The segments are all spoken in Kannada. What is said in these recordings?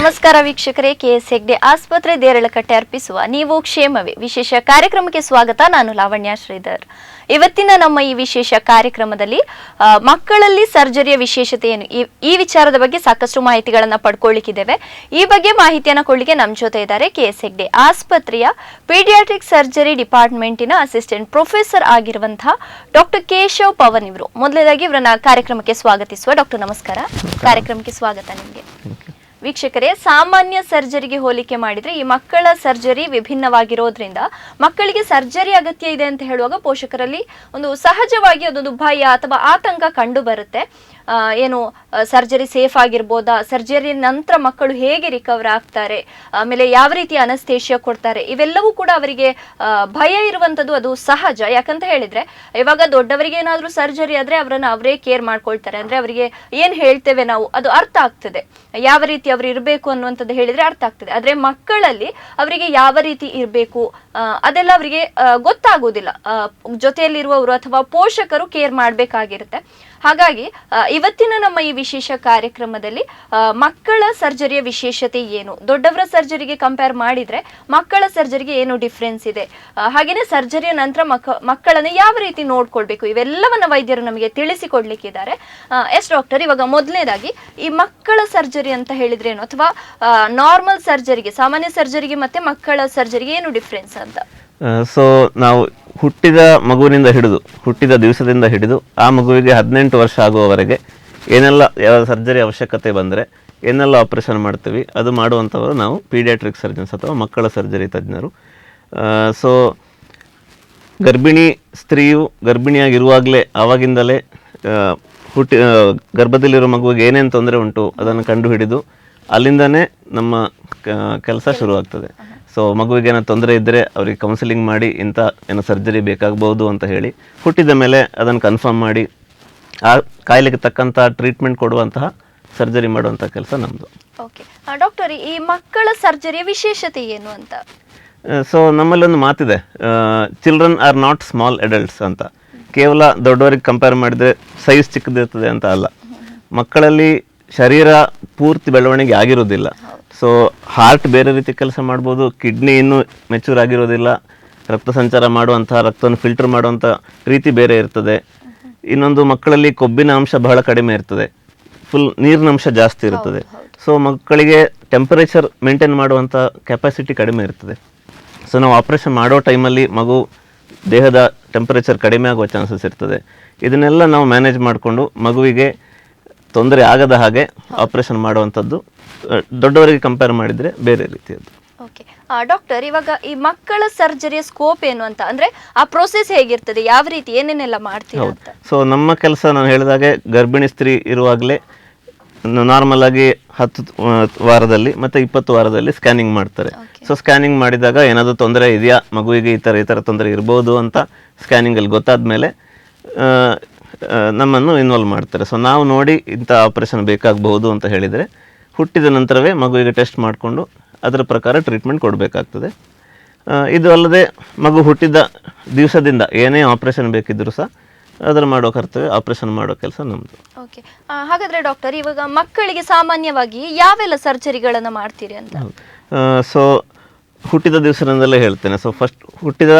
ನಮಸ್ಕಾರ ವೀಕ್ಷಕರೇ, ಕೆಎಸ್ ಹೆಗ್ಡೆ ಆಸ್ಪತ್ರೆ ದೇರಳಕಟ್ಟೆ ಅರ್ಪಿಸುವ ನೀವು ಕ್ಷೇಮವೇ ವಿಶೇಷ ಕಾರ್ಯಕ್ರಮಕ್ಕೆ ಸ್ವಾಗತ. ನಾನು ಲಾವಣ್ಯ ಶ್ರೀಧರ್. ಇವತ್ತಿನ ನಮ್ಮ ಈ ವಿಶೇಷ ಕಾರ್ಯಕ್ರಮದಲ್ಲಿ ಮಕ್ಕಳಲ್ಲಿ ಸರ್ಜರಿಯ ವಿಶೇಷತೆ ಏನು, ಈ ವಿಚಾರದ ಬಗ್ಗೆ ಸಾಕಷ್ಟು ಮಾಹಿತಿಗಳನ್ನು ಪಡ್ಕೊಳ್ಳಿಕ್ಕಿದ್ದೇವೆ. ಈ ಬಗ್ಗೆ ಮಾಹಿತಿಯನ್ನು ಕೊಡ್ಲಿಕ್ಕೆ ನಮ್ಮ ಜೊತೆ ಇದ್ದಾರೆ ಕೆಎಸ್ ಹೆಗ್ಡೆ ಆಸ್ಪತ್ರೆಯ ಪೀಡಿಯಾಟ್ರಿಕ್ ಸರ್ಜರಿ ಡಿಪಾರ್ಟ್ಮೆಂಟಿನ ಅಸಿಸ್ಟೆಂಟ್ ಪ್ರೊಫೆಸರ್ ಆಗಿರುವಂತಹ ಡಾಕ್ಟರ್ ಕೇಶವ್ ಪವನ್ ಇವರು. ಮೊದಲನೇದಾಗಿ ಇವರನ್ನ ಕಾರ್ಯಕ್ರಮಕ್ಕೆ ಸ್ವಾಗತಿಸುವ. ಡಾಕ್ಟರ್ ನಮಸ್ಕಾರ, ಕಾರ್ಯಕ್ರಮಕ್ಕೆ ಸ್ವಾಗತ ನಿಮಗೆ. ವೀಕ್ಷಕರೇ, ಸಾಮಾನ್ಯ ಸರ್ಜರಿಗೆ ಹೋಲಿಕೆ ಮಾಡಿದ್ರೆ ಈ ಮಕ್ಕಳ ಸರ್ಜರಿ ವಿಭಿನ್ನವಾಗಿರೋದ್ರಿಂದ ಮಕ್ಕಳಿಗೆ ಸರ್ಜರಿ ಅಗತ್ಯ ಇದೆ ಅಂತ ಹೇಳುವಾಗ ಪೋಷಕರಲ್ಲಿ ಒಂದು ಸಹಜವಾಗಿ ಅದೊಂದು ಭಯ ಅಥವಾ ಆತಂಕ ಕಂಡು ಬರುತ್ತೆ. ಏನು ಸರ್ಜರಿ ಸೇಫ್ ಆಗಿರ್ಬೋದಾ, ಸರ್ಜರಿ ನಂತರ ಮಕ್ಕಳು ಹೇಗೆ ರಿಕವರ್ ಆಗ್ತಾರೆ, ಆಮೇಲೆ ಯಾವ ರೀತಿ ಅನಸ್ತೇಷಿಯಾ ಕೊಡ್ತಾರೆ, ಇವೆಲ್ಲವೂ ಕೂಡ ಅವರಿಗೆ ಭಯ ಇರುವಂಥದ್ದು. ಅದು ಸಹಜ. ಯಾಕಂತ ಹೇಳಿದ್ರೆ ಇವಾಗ ದೊಡ್ಡವರಿಗೆ ಏನಾದರೂ ಸರ್ಜರಿ ಆದ್ರೆ ಅವರನ್ನು ಅವರೇ ಕೇರ್ ಮಾಡ್ಕೊಳ್ತಾರೆ. ಅಂದ್ರೆ ಅವರಿಗೆ ಏನ್ ಹೇಳ್ತೇವೆ ನಾವು ಅದು ಅರ್ಥ ಆಗ್ತದೆ, ಯಾವ ರೀತಿ ಅವ್ರು ಇರಬೇಕು ಅನ್ನುವಂಥದ್ದು ಹೇಳಿದ್ರೆ ಅರ್ಥ ಆಗ್ತದೆ. ಆದ್ರೆ ಮಕ್ಕಳಲ್ಲಿ ಅವರಿಗೆ ಯಾವ ರೀತಿ ಇರಬೇಕು ಅದೆಲ್ಲ ಅವರಿಗೆ ಗೊತ್ತಾಗೋದಿಲ್ಲ. ಜೊತೆಯಲ್ಲಿರುವವರು ಅಥವಾ ಪೋಷಕರು ಕೇರ್ ಮಾಡಬೇಕಾಗಿರುತ್ತೆ. ಹಾಗಾಗಿ ಇವತ್ತಿನ ನಮ್ಮ ಈ ವಿಶೇಷ ಕಾರ್ಯಕ್ರಮದಲ್ಲಿ ಮಕ್ಕಳ ಸರ್ಜರಿಯ ವಿಶೇಷತೆ ಏನು, ದೊಡ್ಡವರ ಸರ್ಜರಿಗೆ ಕಂಪೇರ್ ಮಾಡಿದ್ರೆ ಮಕ್ಕಳ ಸರ್ಜರಿಗೆ ಏನು ಡಿಫ್ರೆನ್ಸ್ ಇದೆ, ಹಾಗೇನೆ ಸರ್ಜರಿಯ ನಂತರ ಮಕ್ಕಳನ್ನ ಯಾವ ರೀತಿ ನೋಡ್ಕೊಳ್ಬೇಕು, ಇವೆಲ್ಲವನ್ನ ವೈದ್ಯರು ನಮಗೆ ತಿಳಿಸಿಕೊಡ್ಲಿಕ್ಕಿದ್ದಾರೆ. ಎಸ್ ಡಾಕ್ಟರ್, ಇವಾಗ ಮೊದಲನೇದಾಗಿ ಈ ಮಕ್ಕಳ ಸರ್ಜರಿ ಅಂತ ಹೇಳಿದ್ರೆ ಏನು, ಅಥವಾ ನಾರ್ಮಲ್ ಸರ್ಜರಿಗೆ, ಸಾಮಾನ್ಯ ಸರ್ಜರಿಗೆ ಮತ್ತೆ ಮಕ್ಕಳ ಸರ್ಜರಿಗೆ ಏನು ಡಿಫ್ರೆನ್ಸ್ ಅಂತ? ಸೊ ನಾವು ಹುಟ್ಟಿದ ಮಗುವಿನಿಂದ ಹಿಡಿದು, ಹುಟ್ಟಿದ ದಿವಸದಿಂದ ಹಿಡಿದು ಆ ಮಗುವಿಗೆ 18 ವರ್ಷ ಆಗುವವರೆಗೆ ಏನೆಲ್ಲ ಯಾವ ಸರ್ಜರಿ ಅವಶ್ಯಕತೆ ಬಂದರೆ ಏನೆಲ್ಲ ಆಪರೇಷನ್ ಮಾಡ್ತೀವಿ ಅದು ಮಾಡುವಂಥವರು ನಾವು ಪೀಡಿಯಾಟ್ರಿಕ್ ಸರ್ಜನ್ಸ್ ಅಥವಾ ಮಕ್ಕಳ ಸರ್ಜರಿ ತಜ್ಞರು. ಸೊ ಗರ್ಭಿಣಿ ಸ್ತ್ರೀಯು ಗರ್ಭಿಣಿಯಾಗಿರುವಾಗಲೇ ಆವಾಗಿಂದಲೇ ಗರ್ಭದಲ್ಲಿರೋ ಮಗುವಿಗೆ ಏನೇನು ತೊಂದರೆ ಉಂಟು ಅದನ್ನು ಕಂಡುಹಿಡಿದು ಅಲ್ಲಿಂದನೇ ನಮ್ಮ ಕೆಲಸ ಶುರುವಾಗ್ತದೆ. ಸೊ ಮಗುವಿಗೆ ಏನೋ ತೊಂದರೆ ಇದ್ದರೆ ಅವ್ರಿಗೆ ಕೌನ್ಸಿಲಿಂಗ್ ಮಾಡಿ ಇಂಥ ಏನೋ ಸರ್ಜರಿ ಬೇಕಾಗ್ಬೋದು ಅಂತ ಹೇಳಿ ಹುಟ್ಟಿದ ಮೇಲೆ ಅದನ್ನು ಕನ್ಫರ್ಮ್ ಮಾಡಿ ಆ ಕಾಯಿಲೆಗೆ ತಕ್ಕಂಥ ಟ್ರೀಟ್ಮೆಂಟ್ ಕೊಡುವಂತಹ ಸರ್ಜರಿ ಮಾಡುವಂಥ ಕೆಲಸ ನಮ್ಮದು. ಓಕೆ ಡಾಕ್ಟರ್, ಈ ಮಕ್ಕಳ ಸರ್ಜರಿಯ ವಿಶೇಷತೆ ಏನು ಅಂತ? ಸೊ ನಮ್ಮಲ್ಲೊಂದು ಮಾತಿದೆ, children are not small adults ಅಂತ. ಕೇವಲ ದೊಡ್ಡವರಿಗೆ ಕಂಪೇರ್ ಮಾಡಿದರೆ ಸೈಜ್ ಚಿಕ್ಕದಿರ್ತದೆ ಅಂತ ಅಲ್ಲ, ಮಕ್ಕಳಲ್ಲಿ ಶರೀರ ಪೂರ್ತಿ ಬೆಳವಣಿಗೆ ಆಗಿರೋದಿಲ್ಲ. ಸೊ ಹಾರ್ಟ್ ಬೇರೆ ರೀತಿ ಕೆಲಸ ಮಾಡ್ಬೋದು, ಕಿಡ್ನಿ ಇನ್ನೂ ಮೆಚೂರ್ ಆಗಿರೋದಿಲ್ಲ, ರಕ್ತ ಸಂಚಾರ ಮಾಡುವಂಥ ರಕ್ತವನ್ನು ಫಿಲ್ಟರ್ ಮಾಡುವಂಥ ರೀತಿ ಬೇರೆ ಇರ್ತದೆ. ಇನ್ನೊಂದು ಮಕ್ಕಳಲ್ಲಿ ಕೊಬ್ಬಿನ ಅಂಶ ಬಹಳ ಕಡಿಮೆ ಇರ್ತದೆ, ಫುಲ್ ನೀರಿನ ಅಂಶ ಜಾಸ್ತಿ ಇರ್ತದೆ. ಸೊ ಮಕ್ಕಳಿಗೆ ಟೆಂಪರೇಚರ್ ಮೇಂಟೈನ್ ಮಾಡುವಂಥ ಕೆಪಾಸಿಟಿ ಕಡಿಮೆ ಇರ್ತದೆ. ಸೊ ನಾವು ಆಪ್ರೇಷನ್ ಮಾಡೋ ಟೈಮಲ್ಲಿ ಮಗು ದೇಹದ ಟೆಂಪರೇಚರ್ ಕಡಿಮೆ ಆಗುವ ಚಾನ್ಸಸ್ ಇರ್ತದೆ. ಇದನ್ನೆಲ್ಲ ನಾವು ಮ್ಯಾನೇಜ್ ಮಾಡಿಕೊಂಡು ಮಗುವಿಗೆ ತೊಂದರೆ ಆಗದ ಹಾಗೆ ಆಪರೇಷನ್ ಮಾಡುವಂಥದ್ದು ದೊಡ್ಡವರಿಗೆ ಕಂಪೇರ್ ಮಾಡಿದರೆ ಬೇರೆ ರೀತಿಯದ್ದು. ಓಕೆ ಡಾಕ್ಟರ್, ಇವಾಗ ಈ ಮಕ್ಕಳ ಸರ್ಜರಿಯ ಸ್ಕೋಪ್ ಏನು ಅಂತ, ಅಂದ್ರೆ ಆ ಪ್ರೋಸೆಸ್ ಹೇಗಿರ್ತದೆ, ಯಾವ ರೀತಿ ಏನೇನೆಲ್ಲ ಮಾಡ್ತೀವಿ ಅಂತ? ಸೊ ನಮ್ಮ ಕೆಲಸ ನಾನು ಹೇಳಿದಾಗೆ ಗರ್ಭಿಣಿ ಸ್ತ್ರೀ ಇರುವಾಗಲೇ ನಾರ್ಮಲ್ ಆಗಿ 10 ವಾರದಲ್ಲಿ ಮತ್ತು 20 ವಾರದಲ್ಲಿ ಸ್ಕ್ಯಾನಿಂಗ್ ಮಾಡ್ತಾರೆ. ಸೊ ಸ್ಕ್ಯಾನಿಂಗ್ ಮಾಡಿದಾಗ ಏನಾದರೂ ತೊಂದರೆ ಇದೆಯಾ ಮಗುವಿಗೆ, ಈ ಥರ ತೊಂದರೆ ಇರ್ಬೋದು ಅಂತ ಸ್ಕ್ಯಾನಿಂಗಲ್ಲಿ ಗೊತ್ತಾದ ಮೇಲೆ ನಮ್ಮನ್ನು ಇನ್ವಾಲ್ವ್ ಮಾಡ್ತಾರೆ. ಸೊ ನಾವು ನೋಡಿ ಇಂಥ ಆಪರೇಷನ್ ಬೇಕಾಗಬಹುದು ಅಂತ ಹೇಳಿದರೆ ಹುಟ್ಟಿದ ನಂತರವೇ ಮಗುವಿಗೆ ಟೆಸ್ಟ್ ಮಾಡಿಕೊಂಡು ಅದರ ಪ್ರಕಾರ ಟ್ರೀಟ್ಮೆಂಟ್ ಕೊಡಬೇಕಾಗ್ತದೆ. ಇದು ಅಲ್ಲದೆ ಮಗು ಹುಟ್ಟಿದ ದಿವಸದಿಂದ ಏನೇ ಆಪರೇಷನ್ ಬೇಕಿದ್ದರೂ ಸಹ ಅದರ ಮಾಡೋ ಕರ್ತವ್ಯ, ಆಪರೇಷನ್ ಮಾಡೋ ಕೆಲಸ ನಮ್ಮದು. ಓಕೆ, ಹಾಗಾದರೆ ಡಾಕ್ಟರ್, ಇವಾಗ ಮಕ್ಕಳಿಗೆ ಸಾಮಾನ್ಯವಾಗಿ ಯಾವೆಲ್ಲ ಸರ್ಜರಿಗಳನ್ನು ಮಾಡ್ತೀರಿ ಅಂತ? ಸೊ ಹುಟ್ಟಿದ ದಿವಸದಿಂದಲೇ ಹೇಳ್ತೇನೆ. ಸೊ ಫಸ್ಟ್ ಹುಟ್ಟಿದ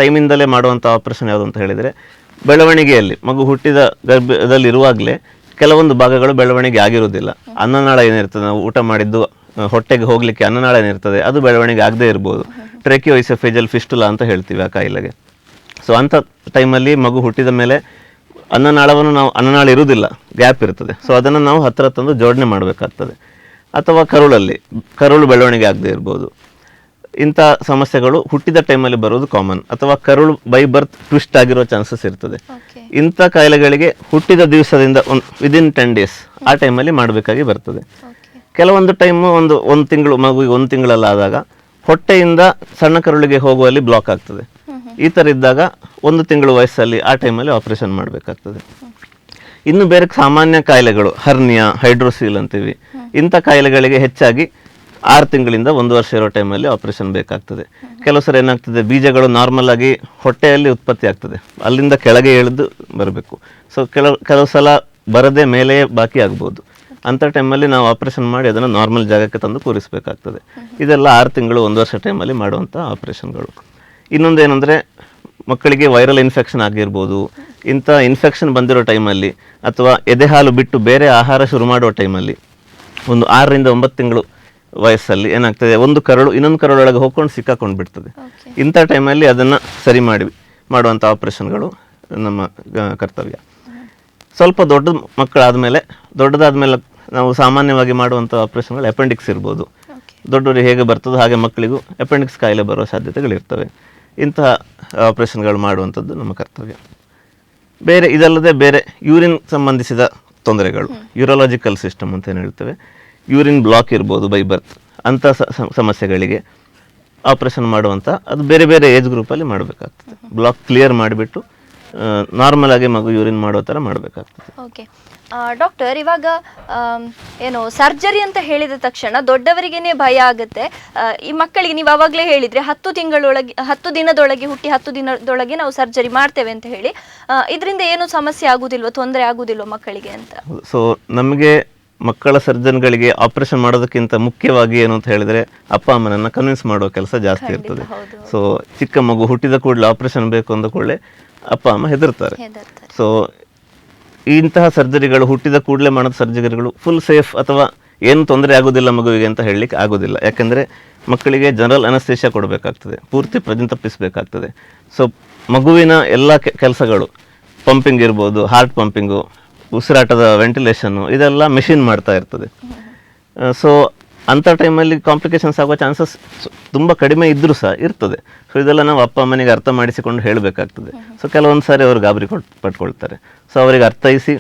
ಟೈಮಿಂದಲೇ ಮಾಡುವಂಥ ಆಪರೇಷನ್ ಯಾವುದು ಅಂತ ಹೇಳಿದರೆ, ಬೆಳವಣಿಗೆಯಲ್ಲಿ ಮಗು ಹುಟ್ಟಿದ ಗರ್ಭದಲ್ಲಿರುವಾಗಲೇ ಕೆಲವೊಂದು ಭಾಗಗಳು ಬೆಳವಣಿಗೆ ಆಗಿರೋದಿಲ್ಲ. ಅನ್ನನಾಳ ಏನಿರ್ತದೆ, ನಾವು ಊಟ ಮಾಡಿದ್ದು ಹೊಟ್ಟೆಗೆ ಹೋಗಲಿಕ್ಕೆ ಅನ್ನನಾಳ ಏನಿರ್ತದೆ ಅದು ಬೆಳವಣಿಗೆ ಆಗದೇ ಇರ್ಬೋದು. ಟ್ರೆಕಿಯೋಇಸೋಫೇಜಲ್ ಫಿಸ್ಟುಲಾ ಅಂತ ಹೇಳ್ತೀವಿ ಆ ಕಾಯಿಲೆಗೆ. ಸೊ ಅಂಥ ಟೈಮಲ್ಲಿ ಮಗು ಹುಟ್ಟಿದ ಮೇಲೆ ಅನ್ನನಾಳವನ್ನು ನಾವು, ಅನ್ನನಾಳ ಇರುವುದಿಲ್ಲ, ಗ್ಯಾಪ್ ಇರ್ತದೆ. ಸೊ ಅದನ್ನು ನಾವು ಹತ್ತಿರ ತಂದು ಜೋಡಣೆ ಮಾಡಬೇಕಾಗ್ತದೆ. ಅಥವಾ ಕರುಳು ಬೆಳವಣಿಗೆ ಆಗದೇ ಇರ್ಬೋದು. ಇಂಥ ಸಮಸ್ಯೆಗಳು ಹುಟ್ಟಿದ ಟೈಮಲ್ಲಿ ಬರೋದು ಕಾಮನ್. ಅಥವಾ ಕರುಳು ಬೈ ಬರ್ತ್ ಟ್ವಿಸ್ಟ್ ಆಗಿರೋ ಚಾನ್ಸಸ್ ಇರ್ತದೆ. ಇಂಥ ಕಾಯಿಲೆಗಳಿಗೆ ಹುಟ್ಟಿದ ದಿವಸದಿಂದ ವಿದಿನ್ 10 days ಆ ಟೈಮಲ್ಲಿ ಮಾಡಬೇಕಾಗಿ ಬರ್ತದೆ. ಕೆಲವೊಂದು ಟೈಮು ಒಂದು ತಿಂಗಳು, ಮಗುವಿಗೆ 1 ತಿಂಗಳಲ್ಲಾದಾಗ ಹೊಟ್ಟೆಯಿಂದ ಸಣ್ಣ ಕರುಳಿಗೆ ಹೋಗುವಲ್ಲಿ ಬ್ಲಾಕ್ ಆಗ್ತದೆ. ಈ ಥರ ಇದ್ದಾಗ 1 ತಿಂಗಳು ವಯಸ್ಸಲ್ಲಿ ಆ ಟೈಮಲ್ಲಿ ಆಪರೇಷನ್ ಮಾಡಬೇಕಾಗ್ತದೆ. ಇನ್ನು ಬೇರೆ ಸಾಮಾನ್ಯ ಕಾಯಿಲೆಗಳು, ಹರ್ನಿಯಾ, ಹೈಡ್ರೋಸೀಲ್ ಅಂತೀವಿ, ಇಂಥ ಕಾಯಿಲೆಗಳಿಗೆ ಹೆಚ್ಚಾಗಿ 6 ತಿಂಗಳಿಂದ 1 ವರ್ಷ ಇರೋ ಟೈಮಲ್ಲಿ ಆಪರೇಷನ್ ಬೇಕಾಗ್ತದೆ. ಕೆಲವು ಸಲ ಏನಾಗ್ತದೆ, ಬೀಜಗಳು ನಾರ್ಮಲ್ ಆಗಿ ಹೊಟ್ಟೆಯಲ್ಲಿ ಉತ್ಪತ್ತಿ ಆಗ್ತದೆ, ಅಲ್ಲಿಂದ ಕೆಳಗೆ ಇಳಿದು ಬರಬೇಕು. ಸೊ ಕೆಲವು ಸಲ ಬರದೆ ಮೇಲೆ ಬಾಕಿ ಆಗ್ಬೋದು. ಅಂಥ ಟೈಮಲ್ಲಿ ನಾವು ಆಪ್ರೇಷನ್ ಮಾಡಿ ಅದನ್ನು ನಾರ್ಮಲ್ ಜಾಗಕ್ಕೆ ತಂದು ಕೂರಿಸಬೇಕಾಗ್ತದೆ. ಇದೆಲ್ಲ 6 ತಿಂಗಳು 1 ವರ್ಷ ಟೈಮಲ್ಲಿ ಮಾಡುವಂಥ ಆಪ್ರೇಷನ್ಗಳು. ಇನ್ನೊಂದೇನೆಂದರೆ ಮಕ್ಕಳಿಗೆ ವೈರಲ್ ಇನ್ಫೆಕ್ಷನ್ ಆಗಿರ್ಬೋದು, ಇಂಥ ಇನ್ಫೆಕ್ಷನ್ ಬಂದಿರೋ ಟೈಮಲ್ಲಿ ಅಥವಾ ಎದೆ ಹಾಲು ಬಿಟ್ಟು ಬೇರೆ ಆಹಾರ ಶುರು ಮಾಡುವ ಟೈಮಲ್ಲಿ ಒಂದು 6 ರಿಂದ 9 ತಿಂಗಳು ವಯಸ್ಸಲ್ಲಿ ಏನಾಗ್ತದೆ, ಒಂದು ಕರಳು ಇನ್ನೊಂದು ಕರಳೊಳಗೆ ಹೋಗ್ಕೊಂಡು ಸಿಕ್ಕಾಕೊಂಡು ಬಿಡ್ತದೆ. ಇಂಥ ಟೈಮಲ್ಲಿ ಅದನ್ನು ಸರಿ ಮಾಡುವಂಥ ಆಪ್ರೇಷನ್ಗಳು ನಮ್ಮ ಕರ್ತವ್ಯ. ಸ್ವಲ್ಪ ದೊಡ್ಡದಾದ್ಮೇಲೆ ನಾವು ಸಾಮಾನ್ಯವಾಗಿ ಮಾಡುವಂಥ ಆಪ್ರೇಷನ್ಗಳು ಅಪೆಂಡಿಕ್ಸ್ ಇರ್ಬೋದು. ದೊಡ್ಡವರಿಗೆ ಹೇಗೆ ಬರ್ತದೋ ಹಾಗೆ ಮಕ್ಕಳಿಗೂ ಅಪೆಂಡಿಕ್ಸ್ ಕಾಯಿಲೆ ಬರೋ ಸಾಧ್ಯತೆಗಳಿರ್ತವೆ. ಇಂತಹ ಆಪ್ರೇಷನ್ಗಳು ಮಾಡುವಂಥದ್ದು ನಮ್ಮ ಕರ್ತವ್ಯ. ಇದಲ್ಲದೆ ಬೇರೆ ಯೂರಿನ್ ಸಂಬಂಧಿಸಿದ ತೊಂದರೆಗಳು, ಯೂರಾಲಜಿಕಲ್ ಸಿಸ್ಟಮ್ ಅಂತ ಏನು ಹೇಳ್ತೇವೆ, ಯೂರಿನ್ ಬ್ಲಾಕ್ ಇರ್ಬೋದು ಬೈ ಬರ್ತ್, ಅಂಥ ಸಮಸ್ಯೆಗಳಿಗೆ ಆಪ್ರೇಷನ್ ಮಾಡುವಂಥ ಅದು ಬೇರೆ ಬೇರೆ ಏಜ್ ಗ್ರೂಪಲ್ಲಿ ಮಾಡಬೇಕಾಗ್ತದೆ. ಬ್ಲಾಕ್ ಕ್ಲಿಯರ್ ಮಾಡಿಬಿಟ್ಟು ನಾರ್ಮಲ್ ಆಗಿ ಮಗು ಯೂರಿನ್ ಮಾಡೋ ಥರ ಮಾಡಬೇಕಾಗ್ತದೆ. ಓಕೆ ಡಾಕ್ಟರ್, ಇವಾಗ ಏನು ಸರ್ಜರಿ ಅಂತ ಹೇಳಿದ ತಕ್ಷಣ ದೊಡ್ಡವರಿಗೇನೆ ಭಯ ಆಗುತ್ತೆ. ಈ ಮಕ್ಕಳಿಗೆ ನೀವು ಅವಾಗಲೇ ಹೇಳಿದ್ರೆ 10 ದಿನದೊಳಗೆ ಹುಟ್ಟಿ 10 ದಿನದೊಳಗೆ ನಾವು ಸರ್ಜರಿ ಮಾಡ್ತೇವೆ ಅಂತ ಹೇಳಿ, ಇದರಿಂದ ಏನು ಸಮಸ್ಯೆ ಆಗುದಿಲ್ವ, ತೊಂದರೆ ಆಗುದಿಲ್ವ ಮಕ್ಕಳಿಗೆ ಅಂತ? ಸೊ ನಮಗೆ ಮಕ್ಕಳ ಸರ್ಜನ್ಗಳಿಗೆ ಆಪರೇಷನ್ ಮಾಡೋದಕ್ಕಿಂತ ಮುಖ್ಯವಾಗಿ ಏನು ಅಂತ ಹೇಳಿದ್ರೆ ಅಪ್ಪ ಅಮ್ಮನನ್ನ ಕನ್ವಿನ್ಸ್ ಮಾಡೋ ಕೆಲಸ ಜಾಸ್ತಿ ಇರ್ತದೆ. ಸೊ ಚಿಕ್ಕ ಮಗು ಹುಟ್ಟಿದ ಕೂಡಲೇ ಆಪರೇಷನ್ ಬೇಕು ಅಂದ ಕೂಡಲೇ ಅಪ್ಪ ಅಮ್ಮ ಹೆದರ್ತಾರೆ. ಸೊ ಇಂತಹ ಸರ್ಜರಿಗಳು, ಹುಟ್ಟಿದ ಕೂಡಲೇ ಮಾಡೋದು ಸರ್ಜರಿಗಳು ಫುಲ್ ಸೇಫ್ ಅಥವಾ ಏನು ತೊಂದರೆ ಆಗೋದಿಲ್ಲ ಮಗುವಿಗೆ ಅಂತ ಹೇಳಲಿಕ್ಕೆ ಆಗೋದಿಲ್ಲ. ಯಾಕೆಂದರೆ ಮಕ್ಕಳಿಗೆ ಜನರಲ್ ಅನಸ್ತೇಷಿಯಾ ಕೊಡಬೇಕಾಗ್ತದೆ, ಪೂರ್ತಿ ಪ್ರಜ್ಞೆ ತಪ್ಪಿಸಬೇಕಾಗ್ತದೆ. ಸೊ ಮಗುವಿನ ಎಲ್ಲ ಕೆಲಸಗಳು, ಪಂಪಿಂಗ್ ಇರ್ಬೋದು, ಹಾರ್ಟ್ ಪಂಪಿಂಗು, ಉಸಿರಾಟದ ವೆಂಟಿಲೇಷನ್ನು, ಇದೆಲ್ಲ ಮೆಷಿನ್ ಮಾಡ್ತಾ ಇರ್ತದೆ. ಸೊ ಅಂಥ ಟೈಮಲ್ಲಿ ಕಾಂಪ್ಲಿಕೇಶನ್ಸ್ ಆಗೋ ಚಾನ್ಸಸ್ ತುಂಬ ಕಡಿಮೆ ಇದ್ದರೂ ಸಹ ಇರ್ತದೆ. ಸೊ ಇದೆಲ್ಲ ನಾವು ಅಪ್ಪ ಅಮ್ಮನಿಗೆ ಅರ್ಥ ಮಾಡಿಸಿಕೊಂಡು ಹೇಳಬೇಕಾಗ್ತದೆ. ಸೊ ಕೆಲವೊಂದು ಸಾರಿ ಅವರು ಗಾಬರಿ ಪಟ್ಕೊಳ್ತಾರೆ. ಸೊ ಅವರಿಗೆ ಅರ್ಥೈಸಿ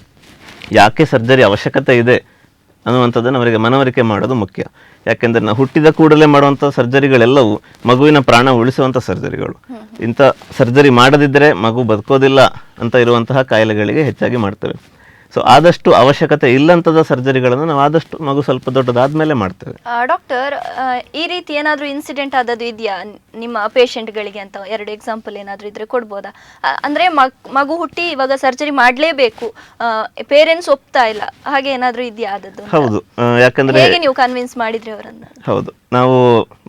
ಯಾಕೆ ಸರ್ಜರಿ ಅವಶ್ಯಕತೆ ಇದೆ ಅನ್ನುವಂಥದ್ದನ್ನು ಅವರಿಗೆ ಮನವರಿಕೆ ಮಾಡೋದು ಮುಖ್ಯ. ಯಾಕೆಂದರೆ ನಾವು ಹುಟ್ಟಿದ ಕೂಡಲೇ ಮಾಡುವಂಥ ಸರ್ಜರಿಗಳೆಲ್ಲವೂ ಮಗುವಿನ ಪ್ರಾಣ ಉಳಿಸುವಂಥ ಸರ್ಜರಿಗಳು. ಇಂಥ ಸರ್ಜರಿ ಮಾಡದಿದ್ದರೆ ಮಗು ಬದುಕೋದಿಲ್ಲ ಅಂತ ಇರುವಂತಹ ಕಾಯಿಲೆಗಳಿಗೆ ಹೆಚ್ಚಾಗಿ ಮಾಡ್ತೇವೆ. ಸೊ ಆದಷ್ಟು ಅವಶ್ಯಕತೆ ಇಲ್ಲಂತದ ಸರ್ಜರಿಗಳನ್ನು ನಾವು ಆದಷ್ಟು ಮಗು ಸ್ವಲ್ಪ ದೊಡ್ಡದಾದ್ಮೇಲೆ ಮಾಡ್ತೇವೆ. ಡಾಕ್ಟರ್, ಈ ರೀತಿ ಏನಾದರೂ ಇನ್ಸಿಡೆಂಟ್ ಆದದ್ದು ಇದೆಯಾ ನಿಮ್ಮ ಪೇಷಂಟ್ಗಳಿಗೆ ಅಂತ 2 ಎಕ್ಸಾಂಪಲ್ ಏನಾದರೂ ಇದ್ರೆ ಕೊಡ್ಬೋದಾ? ಅಂದರೆ ಮಗು ಹುಟ್ಟಿ ಇವಾಗ ಸರ್ಜರಿ ಮಾಡಲೇಬೇಕು, ಪೇರೆಂಟ್ಸ್ ಒಪ್ತಾ ಇಲ್ಲ, ಹಾಗೆ ಏನಾದರೂ ಇದೆಯಾ ಆದದ್ದು? ಹೌದು, ಯಾಕಂದ್ರೆ ಹೇಗೆ ನೀವು ಕನ್ವಿನ್ಸ್ ಮಾಡಿದ್ರೆ ಅವರನ್ನು? ಹೌದು, ನಾವು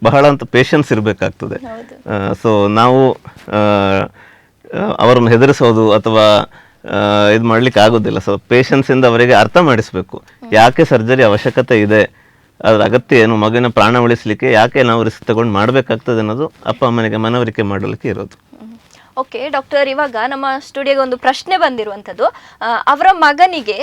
ಬಹಳ ಅಂತ ಪೇಷನ್ಸ್ ಇರಬೇಕಾಗ್ತದೆ. ಸೊ ನಾವು ಅವರನ್ನು ಹೆದರಿಸೋದು ಅಥವಾ ಇದು ಮಾಡ್ಲಿಕ್ಕೆ ಆಗೋದಿಲ್ಲ. ಸೊ ಪೇಷನ್ಸಿಂದ ಅವರಿಗೆ ಅರ್ಥ ಮಾಡಿಸ್ಬೇಕು ಯಾಕೆ ಸರ್ಜರಿ ಅವಶ್ಯಕತೆ ಇದೆ, ಅದರ ಅಗತ್ಯ ಏನು, ಮಗುವಿನ ಪ್ರಾಣ ಉಳಿಸಲಿಕ್ಕೆ ಯಾಕೆ ನಾವು ರಿಸ್ಕ್ ತಗೊಂಡು ಮಾಡಬೇಕಾಗ್ತದೆ ಅನ್ನೋದು ಅಪ್ಪ ಅಮ್ಮನಿಗೆ ಮನವರಿಕೆ ಮಾಡಲಿಕ್ಕೆ ಇರೋದು. ಓಕೆ ಡಾಕ್ಟರ್, ಇವಾಗ ನಮ್ಮ ಸ್ಟುಡಿಯೋಗೆ ಒಂದು ಪ್ರಶ್ನೆ ಬಂದಿರುವಂಥದ್ದು. ಅವರ ಮಗನಿಗೆ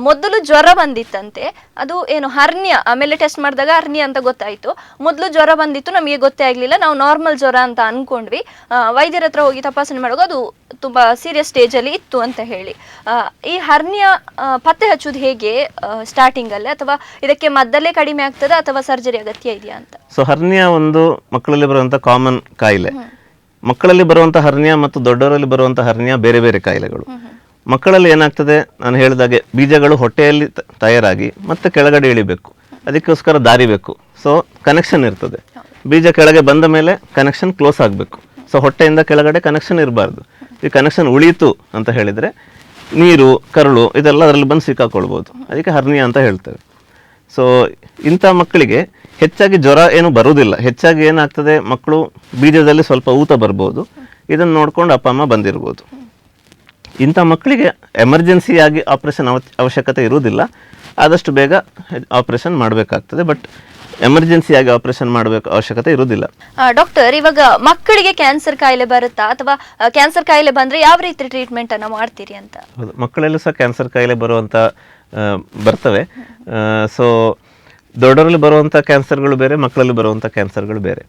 ಮೊದಲು ಜ್ವರ ಬಂದಿತ್ತಂತೆ, ಅದು ಏನು ಹರ್ನಿಯ, ಆಮೇಲೆ ಟೆಸ್ಟ್ ಮಾಡಿದಾಗ ಹರ್ನಿಯ ಅಂತ ಗೊತ್ತಾಯಿತು. ಮೊದಲು ಜ್ವರ ಬಂದಿತ್ತು, ನಮಗೆ ಗೊತ್ತೇ ಆಗಲಿಲ್ಲ, ನಾವು ನಾರ್ಮಲ್ ಜ್ವರ ಅಂತ ಅಂದ್ಕೊಂಡ್ವಿ. ವೈದ್ಯರ ಹತ್ರ ಹೋಗಿ ತಪಾಸಣೆ ಮಾಡುವಾಗ ಅದು ತುಂಬ ಸೀರಿಯಸ್ ಸ್ಟೇಜಲ್ಲಿ ಇತ್ತು ಅಂತ ಹೇಳಿ. ಈ ಹರ್ನಿಯ ಪತ್ತೆ ಹಚ್ಚೋದು ಹೇಗೆ ಸ್ಟಾರ್ಟಿಂಗಲ್ಲೇ, ಅಥವಾ ಇದಕ್ಕೆ ಮದ್ದಲ್ಲೇ ಕಡಿಮೆ ಆಗ್ತದೆ ಅಥವಾ ಸರ್ಜರಿ ಅಗತ್ಯ ಇದೆಯಾ ಅಂತ? ಸೊ ಹರ್ನಿಯ ಒಂದು ಮಕ್ಕಳಲ್ಲಿ ಬರುವಂಥ ಕಾಮನ್ ಕಾಯಿಲೆ. ಮಕ್ಕಳಲ್ಲಿ ಬರುವಂಥ ಹರ್ನಿಯಾ ಮತ್ತು ದೊಡ್ಡವರಲ್ಲಿ ಬರುವಂಥ ಹರ್ನಿಯಾ ಬೇರೆ ಬೇರೆ ಕಾಯಿಲೆಗಳು. ಮಕ್ಕಳಲ್ಲಿ ಏನಾಗ್ತದೆ, ನಾನು ಹೇಳಿದಾಗೆ ಬೀಜಗಳು ಹೊಟ್ಟೆಯಲ್ಲಿ ತಯಾರಾಗಿ ಮತ್ತೆ ಕೆಳಗಡೆ ಇಳಿಬೇಕು, ಅದಕ್ಕೋಸ್ಕರ ದಾರಿ ಬೇಕು. ಸೊ ಕನೆಕ್ಷನ್ ಇರ್ತದೆ, ಬೀಜ ಕೆಳಗೆ ಬಂದ ಮೇಲೆ ಕನೆಕ್ಷನ್ ಕ್ಲೋಸ್ ಆಗಬೇಕು. ಸೊ ಹೊಟ್ಟೆಯಿಂದ ಕೆಳಗಡೆ ಕನೆಕ್ಷನ್ ಇರಬಾರ್ದು. ಈ ಕನೆಕ್ಷನ್ ಉಳಿಯಿತು ಅಂತ ಹೇಳಿದರೆ ನೀರು, ಕರುಳು ಇದೆಲ್ಲ ಅದರಲ್ಲಿ ಬಂದು ಸಿಕ್ಕಾಕೊಳ್ಬೋದು, ಅದಕ್ಕೆ ಹರ್ನಿಯಾ ಅಂತ ಹೇಳ್ತೇವೆ. ಸೊ ಇಂಥ ಮಕ್ಕಳಿಗೆ ಹೆಚ್ಚಾಗಿ ಜ್ವರ ಏನು ಬರುವುದಿಲ್ಲ. ಹೆಚ್ಚಾಗಿ ಏನಾಗ್ತದೆ, ಮಕ್ಕಳು ಬೀಜದಲ್ಲಿ ಸ್ವಲ್ಪ ಊತ ಬರ್ಬೋದು, ಇದನ್ನು ನೋಡ್ಕೊಂಡು ಅಪ್ಪ ಅಮ್ಮ ಬಂದಿರ್ಬೋದು. ಇಂಥ ಮಕ್ಕಳಿಗೆ ಎಮರ್ಜೆನ್ಸಿಯಾಗಿ ಆಪ್ರೇಷನ್ ಅವಶ್ಯಕತೆ ಇರುವುದಿಲ್ಲ, ಆದಷ್ಟು ಬೇಗ ಆಪ್ರೇಷನ್ ಮಾಡಬೇಕಾಗ್ತದೆ. ಬಟ್ ಎಮರ್ಜೆನ್ಸಿಯಾಗಿ ಆಪರೇಷನ್ ಮಾಡಬೇಕು ಅವಶ್ಯಕತೆ ಇರುವುದಿಲ್ಲ. ಡಾಕ್ಟರ್, ಇವಾಗ ಮಕ್ಕಳಿಗೆ ಕ್ಯಾನ್ಸರ್ ಕಾಯಿಲೆ ಬರುತ್ತಾ, ಅಥವಾ ಕ್ಯಾನ್ಸರ್ ಕಾಯಿಲೆ ಬಂದ್ರೆ ಯಾವ ರೀತಿ ಟ್ರೀಟ್ಮೆಂಟ್ ಅನ್ನು ಮಾಡ್ತೀರಿ ಅಂತ? ಹೌದು, ಮಕ್ಕಳಲ್ಲೂ ಸಹ ಕ್ಯಾನ್ಸರ್ ಕಾಯಿಲೆ ಬರ್ತವೆ. ಸೊ ದೊಡ್ಡವರಲ್ಲಿ ಬರುವಂಥ ಕ್ಯಾನ್ಸರ್ಗಳು ಬೇರೆ, ಮಕ್ಕಳಲ್ಲಿ ಬರುವಂಥ ಕ್ಯಾನ್ಸರ್ಗಳು ಬೇರೆ.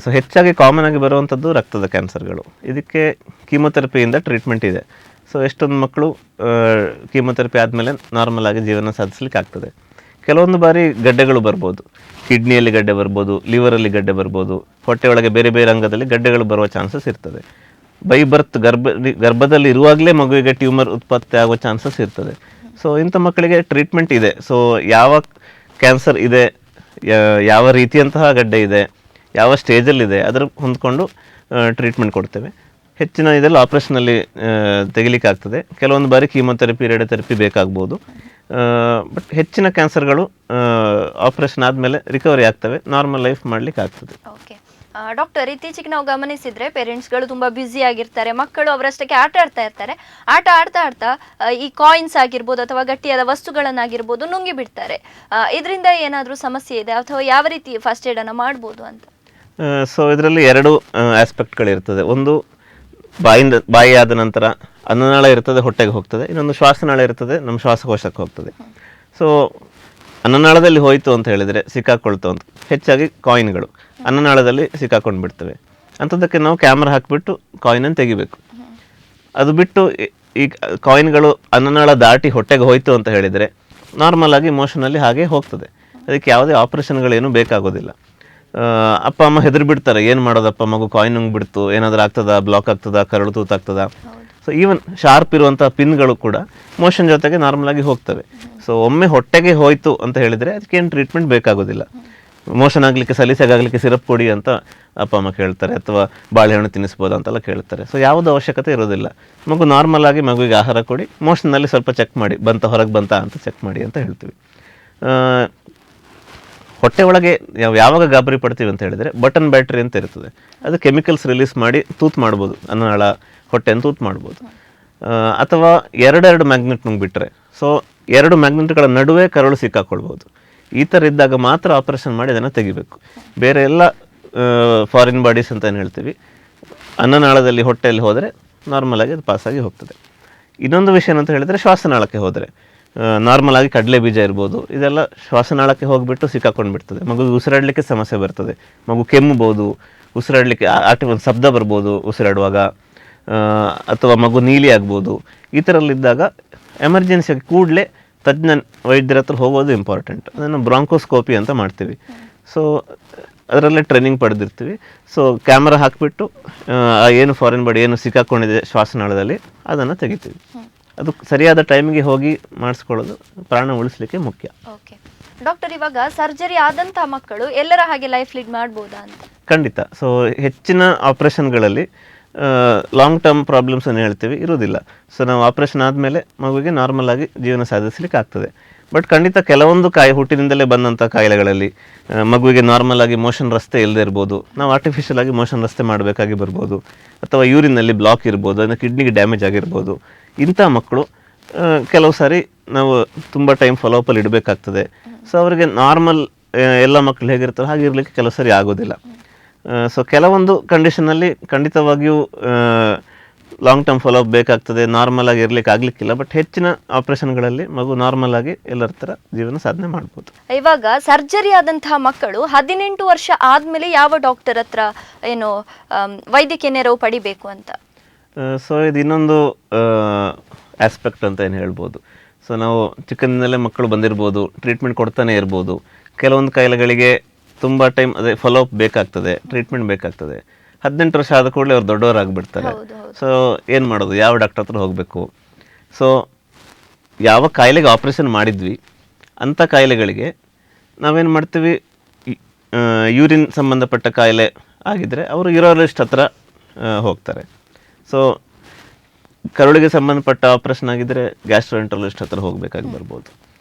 ಸೊ ಹೆಚ್ಚಾಗಿ ಕಾಮನ್ ಆಗಿ ಬರುವಂಥದ್ದು ರಕ್ತದ ಕ್ಯಾನ್ಸರ್ಗಳು. ಇದಕ್ಕೆ ಕೀಮೊಥೆರಪಿಯಿಂದ ಟ್ರೀಟ್ಮೆಂಟ್ ಇದೆ. ಸೊ ಎಷ್ಟೊಂದು ಮಕ್ಕಳು ಕೀಮೊಥೆರಪಿ ಆದಮೇಲೆ ನಾರ್ಮಲ್ ಆಗಿ ಜೀವನ ಸಾಧಿಸಲಿಕ್ಕೆ ಆಗ್ತದೆ. ಕೆಲವೊಂದು ಬಾರಿ ಗಡ್ಡೆಗಳು ಬರ್ಬೋದು, ಕಿಡ್ನಿಯಲ್ಲಿ ಗಡ್ಡೆ ಬರ್ಬೋದು, ಲಿವರಲ್ಲಿ ಗಡ್ಡೆ ಬರ್ಬೋದು, ಹೊಟ್ಟೆಯೊಳಗೆ ಬೇರೆ ಬೇರೆ ಅಂಗದಲ್ಲಿ ಗಡ್ಡೆಗಳು ಬರುವ ಚಾನ್ಸಸ್ ಇರ್ತದೆ. ಬೈ ಬರ್ತ್ ಗರ್ಭದಲ್ಲಿ ಇರುವಾಗಲೇ ಮಗುವಿಗೆ ಟ್ಯೂಮರ್ ಉತ್ಪತ್ತಿ ಆಗೋ ಚಾನ್ಸಸ್ ಇರ್ತದೆ. ಸೊ ಇಂಥ ಮಕ್ಕಳಿಗೆ ಟ್ರೀಟ್ಮೆಂಟ್ ಇದೆ. ಸೊ ಯಾವ ಕ್ಯಾನ್ಸರ್ ಇದೆ, ಯಾವ ರೀತಿಯಂತಹ ಗಡ್ಡೆ ಇದೆ, ಯಾವ ಸ್ಟೇಜಲ್ಲಿದೆ, ಅದರ ಹೊಂದ್ಕೊಂಡು ಟ್ರೀಟ್ಮೆಂಟ್ ಕೊಡ್ತೇವೆ. ಹೆಚ್ಚಿನ ಇದೆಲ್ಲ ಆಪ್ರೇಷನಲ್ಲಿ ತೆಗಿಲಿಕ್ಕೆ ಆಗ್ತದೆ. ಕೆಲವೊಂದು ಬಾರಿ ಕೀಮೊಥೆರಪಿ, ರೇಡಿಯೋಥೆರಪಿ ಬೇಕಾಗ್ಬೋದು. ಬಟ್ ಹೆಚ್ಚಿನ ಕ್ಯಾನ್ಸರ್ಗಳು ಆಪರೇಷನ್ ಆದಮೇಲೆ ರಿಕವರಿ ಆಗ್ತವೆ, ನಾರ್ಮಲ್ ಲೈಫ್ ಮಾಡಲಿಕ್ಕೆ ಆಗ್ತದೆ. ಓಕೆ ಡಾಕ್ಟರ್, ಇತ್ತೀಚೆಗೆ ನಾವು ಗಮನಿಸಿದ್ರೆ ಪೇರೆಂಟ್ಸ್ಗಳು ತುಂಬಾ ಬ್ಯುಸಿ ಆಗಿರ್ತಾರೆ, ಮಕ್ಕಳು ಅವರಷ್ಟಕ್ಕೆ ಆಟ ಆಡ್ತಾ ಇರ್ತಾರೆ. ಆಟ ಆಡ್ತಾ ಆಡ್ತಾ ಈ ಕಾಯಿನ್ಸ್ ಆಗಿರ್ಬೋದು ಅಥವಾ ಗಟ್ಟಿಯಾದ ವಸ್ತುಗಳನ್ನಾಗಿರ್ಬೋದು ನುಂಗಿ ಬಿಡ್ತಾರೆ. ಇದರಿಂದ ಏನಾದರೂ ಸಮಸ್ಯೆ ಇದೆ ಅಥವಾ ಯಾವ ರೀತಿ ಫಸ್ಟ್ ಏಡ್ ಅನ್ನು ಮಾಡ್ಬೋದು ಅಂತ? ಸೊ ಇದರಲ್ಲಿ ಎರಡು ಆಸ್ಪೆಕ್ಟ್ಗಳಿರ್ತದೆ. ಒಂದು ಬಾಯಿ ಆದ ನಂತರ ಅನ್ನನಾಳ ಇರ್ತದೆ, ಹೊಟ್ಟೆಗೆ ಹೋಗ್ತದೆ. ಇನ್ನೊಂದು ಶ್ವಾಸನಾಳ ಇರ್ತದೆ, ನಮ್ಮ ಶ್ವಾಸಕೋಶಕ್ಕೆ ಹೋಗ್ತದೆ. ಸೊ ಅನ್ನನಾಳದಲ್ಲಿ ಹೋಯಿತು ಅಂತ ಹೇಳಿದರೆ ಸಿಕ್ಕಾಕೊಳ್ತು ಅಂತ ಹೆಚ್ಚಾಗಿ ಕಾಯಿನ್ಗಳು ಅನ್ನನಾಳದಲ್ಲಿ ಸಿಕ್ಕಾಕೊಂಡು ಬಿಡ್ತವೆ. ಅಂಥದ್ದಕ್ಕೆ ನಾವು ಕ್ಯಾಮ್ರಾ ಹಾಕಿಬಿಟ್ಟು ಕಾಯಿನನ್ನು ತೆಗಿಬೇಕು. ಅದು ಬಿಟ್ಟು ಈ ಕಾಯಿನ್ಗಳು ಅನ್ನನಾಳ ದಾಟಿ ಹೊಟ್ಟೆಗೆ ಹೋಯಿತು ಅಂತ ಹೇಳಿದರೆ ನಾರ್ಮಲ್ ಆಗಿ ಮೋಷನಲ್ಲಿ ಹಾಗೆ ಹೋಗ್ತದೆ. ಅದಕ್ಕೆ ಯಾವುದೇ ಆಪ್ರೇಷನ್ಗಳೇನು ಬೇಕಾಗೋದಿಲ್ಲ. ಅಪ್ಪ ಅಮ್ಮ ಹೆದರಿ ಬಿಡ್ತಾರೆ, ಏನು ಮಾಡೋದಪ್ಪ ಮಗು ಕಾಯಿನ್ ನುಂಗ್ಬಿಡ್ತು, ಏನಾದರೂ ಆಗ್ತದಾ, ಬ್ಲಾಕ್ ಆಗ್ತದಾ, ಕರಳು ತೂತಾಗ್ತದಾ. ಸೊ ಈವನ್ ಶಾರ್ಪ್ ಇರುವಂಥ ಪಿನ್ಗಳು ಕೂಡ ಮೋಷನ್ ಜೊತೆಗೆ ನಾರ್ಮಲ್ ಆಗಿ ಹೋಗ್ತವೆ. ಸೊ ಒಮ್ಮೆ ಹೊಟ್ಟೆಗೆ ಹೋಯಿತು ಅಂತ ಹೇಳಿದರೆ ಅದಕ್ಕೇನು ಟ್ರೀಟ್ಮೆಂಟ್ ಬೇಕಾಗೋದಿಲ್ಲ. ಮೋಷನ್ ಆಗಲಿಕ್ಕೆ ಸಲೀಸಾಗಲಿಕ್ಕೆ ಸಿರಪ್ ಕೊಡಿ ಅಂತ ಅಪ್ಪ ಅಮ್ಮ ಕೇಳ್ತಾರೆ, ಅಥವಾ ಬಾಳೆಹಣ್ಣು ತಿನ್ನಿಸ್ಬೋದು ಅಂತೆಲ್ಲ ಕೇಳ್ತಾರೆ. ಸೊ ಯಾವುದೂ ಅವಶ್ಯಕತೆ ಇರೋದಿಲ್ಲ. ಮಗು ನಾರ್ಮಲ್ ಆಗಿ ಮಗುವಿಗೆ ಆಹಾರ ಕೊಡಿ, ಮೋಷನ್ನಲ್ಲಿ ಸ್ವಲ್ಪ ಚೆಕ್ ಮಾಡಿ, ಹೊರಗೆ ಬಂತ ಅಂತ ಚೆಕ್ ಮಾಡಿ ಅಂತ ಹೇಳ್ತೀವಿ. ಹೊಟ್ಟೆ ಒಳಗೆ ಯಾವಾಗ ಗಾಬರಿ ಪಡ್ತೀವಿ ಅಂತ ಹೇಳಿದರೆ ಬಟನ್ ಬ್ಯಾಟ್ರಿ ಅಂತ ಇರ್ತದೆ. ಅದು ಕೆಮಿಕಲ್ಸ್ ರಿಲೀಸ್ ಮಾಡಿ ತೂತು ಮಾಡ್ಬೋದು, ಅನ್ನನಾಳ ಹೊಟ್ಟೆಯನ್ನು ತೂತು ಮಾಡ್ಬೋದು. ಅಥವಾ ಎರಡೆರಡು ಮ್ಯಾಗ್ನೆಟ್ ನುಂಗ್ಬಿಟ್ರೆ, ಸೊ ಎರಡು ಮ್ಯಾಗ್ನೆಟ್ಗಳ ನಡುವೆ ಕರಳು ಸಿಕ್ಕಾಕೊಳ್ಬೋದು. ಈ ಥರ ಇದ್ದಾಗ ಮಾತ್ರ ಆಪರೇಷನ್ ಮಾಡಿ ಅದನ್ನು ತೆಗಿಬೇಕು. ಬೇರೆ ಎಲ್ಲ ಫಾರಿನ್ ಬಾಡೀಸ್ ಅಂತ ಏನು ಹೇಳ್ತೀವಿ, ಅನ್ನನಾಳದಲ್ಲಿ ಹೊಟ್ಟೆಯಲ್ಲಿ ಹೋದರೆ ನಾರ್ಮಲ್ ಆಗಿ ಅದು ಪಾಸಾಗಿ ಹೋಗ್ತದೆ. ಇನ್ನೊಂದು ವಿಷಯ ಏನಂತ ಹೇಳಿದರೆ ಶ್ವಾಸನಾಳಕ್ಕೆ ಹೋದರೆ ನಾರ್ಮಲ್ ಆಗಿ ಕಡಲೆ ಬೀಜ ಇರ್ಬೋದು, ಇದೆಲ್ಲ ಶ್ವಾಸನಾಳಕ್ಕೆ ಹೋಗಿಬಿಟ್ಟು ಸಿಕ್ಕಾಕೊಂಡು ಬಿಡ್ತದೆ. ಮಗುಗೆ ಉಸಿರಾಡಲಿಕ್ಕೆ ಸಮಸ್ಯೆ ಬರ್ತದೆ, ಮಗು ಕೆಮ್ಮಬಹುದು, ಉಸಿರಾಡಲಿಕ್ಕೆ ಒಂದು ಶಬ್ದ ಬರ್ಬೋದು ಉಸಿರಾಡುವಾಗ, ಅಥವಾ ಮಗು ನೀಲಿ ಆಗ್ಬೋದು. ಈ ಥರಲ್ಲಿದ್ದಾಗ ಎಮರ್ಜೆನ್ಸಿಯಾಗಿ ಕೂಡಲೇ ತಜ್ಞ ವೈದ್ಯರ ಹತ್ರ ಹೋಗೋದು ಇಂಪಾರ್ಟೆಂಟ್. ಅದನ್ನು ಬ್ರಾಂಕೋಸ್ಕೋಪಿ ಅಂತ ಮಾಡ್ತೀವಿ. ಸೊ ಅದರಲ್ಲೇ ಟ್ರೈನಿಂಗ್ ಪಡೆದಿರ್ತೀವಿ. ಸೊ ಕ್ಯಾಮ್ರಾ ಹಾಕಿಬಿಟ್ಟು ಏನು ಫಾರಿನ್ ಬಾಡಿ ಏನು ಸಿಕ್ಕಾಕೊಂಡಿದೆ ಶ್ವಾಸನಾಳದಲ್ಲಿ ಅದನ್ನು ತೆಗಿತೀವಿ. ಅದು ಸರಿಯಾದ ಟೈಮಿಗೆ ಹೋಗಿ ಮಾಡಿಸ್ಕೊಳ್ಳೋದು ಪ್ರಾಣ ಉಳಿಸ್ಲಿಕ್ಕೆ ಮುಖ್ಯ. ಓಕೆ ಡಾಕ್ಟರ್, ಇವಾಗ ಸರ್ಜರಿ ಆದಂಥ ಮಕ್ಕಳು ಎಲ್ಲರ ಹಾಗೆ ಲೈಫ್ ಲೀಡ್ ಮಾಡ್ಬೋದಾ ಅಂತ? ಖಂಡಿತ. ಸೊ ಹೆಚ್ಚಿನ ಆಪ್ರೇಷನ್ಗಳಲ್ಲಿ ಲಾಂಗ್ ಟರ್ಮ್ ಪ್ರಾಬ್ಲಮ್ಸ್ ಅನ್ನು ಹೇಳ್ತೀವಿ ಇರೋದಿಲ್ಲ. ಸೊ ನಾವು ಆಪ್ರೇಷನ್ ಆದಮೇಲೆ ಮಗುವಿಗೆ ನಾರ್ಮಲ್ ಆಗಿ ಜೀವನ ಸಾಧಿಸಲಿಕ್ಕೆ ಆಗ್ತದೆ. ಬಟ್ ಖಂಡಿತ ಕೆಲವೊಂದು ಹುಟ್ಟಿನಿಂದಲೇ ಬಂದಂಥ ಕಾಯಿಲೆಗಳಲ್ಲಿ ಮಗುವಿಗೆ ನಾರ್ಮಲ್ ಆಗಿ ಮೋಷನ್ ರಸ್ತೆ ಇಲ್ಲದೆ ಇರ್ಬೋದು, ನಾವು ಆರ್ಟಿಫಿಷಿಯಲ್ ಆಗಿ ಮೋಷನ್ ರಸ್ತೆ ಮಾಡಬೇಕಾಗಿ ಬರ್ಬೋದು, ಅಥವಾ ಯೂರಿನಲ್ಲಿ ಬ್ಲಾಕ್ ಇರ್ಬೋದು, ಅದನ್ನು ಕಿಡ್ನಿಗೆ ಡ್ಯಾಮೇಜ್ ಆಗಿರ್ಬೋದು. ಇಂಥ ಮಕ್ಕಳು ಕೆಲವು ಸಾರಿ ನಾವು ತುಂಬ ಟೈಮ್ ಫಾಲೋಅಪಲ್ಲಿ ಇಡಬೇಕಾಗ್ತದೆ. ಸೊ ಅವರಿಗೆ ನಾರ್ಮಲ್ ಎಲ್ಲ ಮಕ್ಕಳು ಹೇಗಿರ್ತಾರೆ ಹಾಗೆ ಇರಲಿಕ್ಕೆ ಕೆಲವು ಸಾರಿ ಆಗೋದಿಲ್ಲ. ಸೊ ಕೆಲವೊಂದು ಕಂಡೀಷನಲ್ಲಿ ಖಂಡಿತವಾಗಿಯೂ ಲಾಂಗ್ ಟರ್ಮ್ ಫಾಲೋಅಪ್ ಬೇಕಾಗ್ತದೆ, ನಾರ್ಮಲ್ ಆಗಿ ಇರಲಿಕ್ಕೆ ಆಗಲಿಕ್ಕಿಲ್ಲ. ಬಟ್ ಹೆಚ್ಚಿನ ಆಪ್ರೇಷನ್ಗಳಲ್ಲಿ ಮಗು ನಾರ್ಮಲ್ ಆಗಿ ಎಲ್ಲರ ಥರ ಜೀವನ ಸಾಧನೆ ಮಾಡ್ಬೋದು. ಇವಾಗ ಸರ್ಜರಿ ಆದಂತಹ ಮಕ್ಕಳು 18 ವರ್ಷ ಆದಮೇಲೆ ಯಾವ ಡಾಕ್ಟರ್ ಹತ್ರ ಏನು ವೈದ್ಯಕೀಯ ನೆರವು ಪಡಿಬೇಕು ಅಂತ? ಸೊ ಇದು ಇನ್ನೊಂದು ಆಸ್ಪೆಕ್ಟ್ ಅಂತ ಏನು ಹೇಳ್ಬೋದು. ಸೊ ನಾವು ಚಿಕ್ಕಂದಿನಲ್ಲೇ ಮಕ್ಕಳು ಬಂದಿರ್ಬೋದು, ಟ್ರೀಟ್ಮೆಂಟ್ ಕೊಡ್ತಾನೆ ಇರ್ಬೋದು. ಕೆಲವೊಂದು ಕಾಯಿಲೆಗಳಿಗೆ ತುಂಬ ಟೈಮ್ ಅದೇ ಫಾಲೋಅಪ್ ಬೇಕಾಗ್ತದೆ, ಟ್ರೀಟ್ಮೆಂಟ್ ಬೇಕಾಗ್ತದೆ. 18 ವರ್ಷ ಆದ ಕೂಡಲೇ ಅವ್ರು ದೊಡ್ಡವರಾಗಿಬಿಡ್ತಾರೆ. ಸೊ ಏನು ಮಾಡೋದು, ಯಾವ ಡಾಕ್ಟರ್ ಹತ್ರ ಹೋಗಬೇಕು? ಸೊ ಯಾವ ಕಾಯಿಲೆಗೆ ಆಪ್ರೇಷನ್ ಮಾಡಿದ್ವಿ ಅಂಥ ಕಾಯಿಲೆಗಳಿಗೆ ನಾವೇನು ಮಾಡ್ತೀವಿ, ಯೂರಿನ್ ಸಂಬಂಧಪಟ್ಟ ಕಾಯಿಲೆ ಆಗಿದ್ದರೆ ಅವರು ಯೂರಾಲಜಿಸ್ಟ್ ಹತ್ರ ಹೋಗ್ತಾರೆ. ಸೊ ಕರುಳಿಗೆ ಸಂಬಂಧಪಟ್ಟ ಆಪ್ರೇಷನ್ ಆಗಿದ್ದರೆ ಗ್ಯಾಸ್ಟ್ರೋಎಂಟ್ರಾಲಜಿಸ್ಟ್ ಹತ್ರ ಹೋಗಬೇಕಾಗಿ ಬರ್ಬೋದು.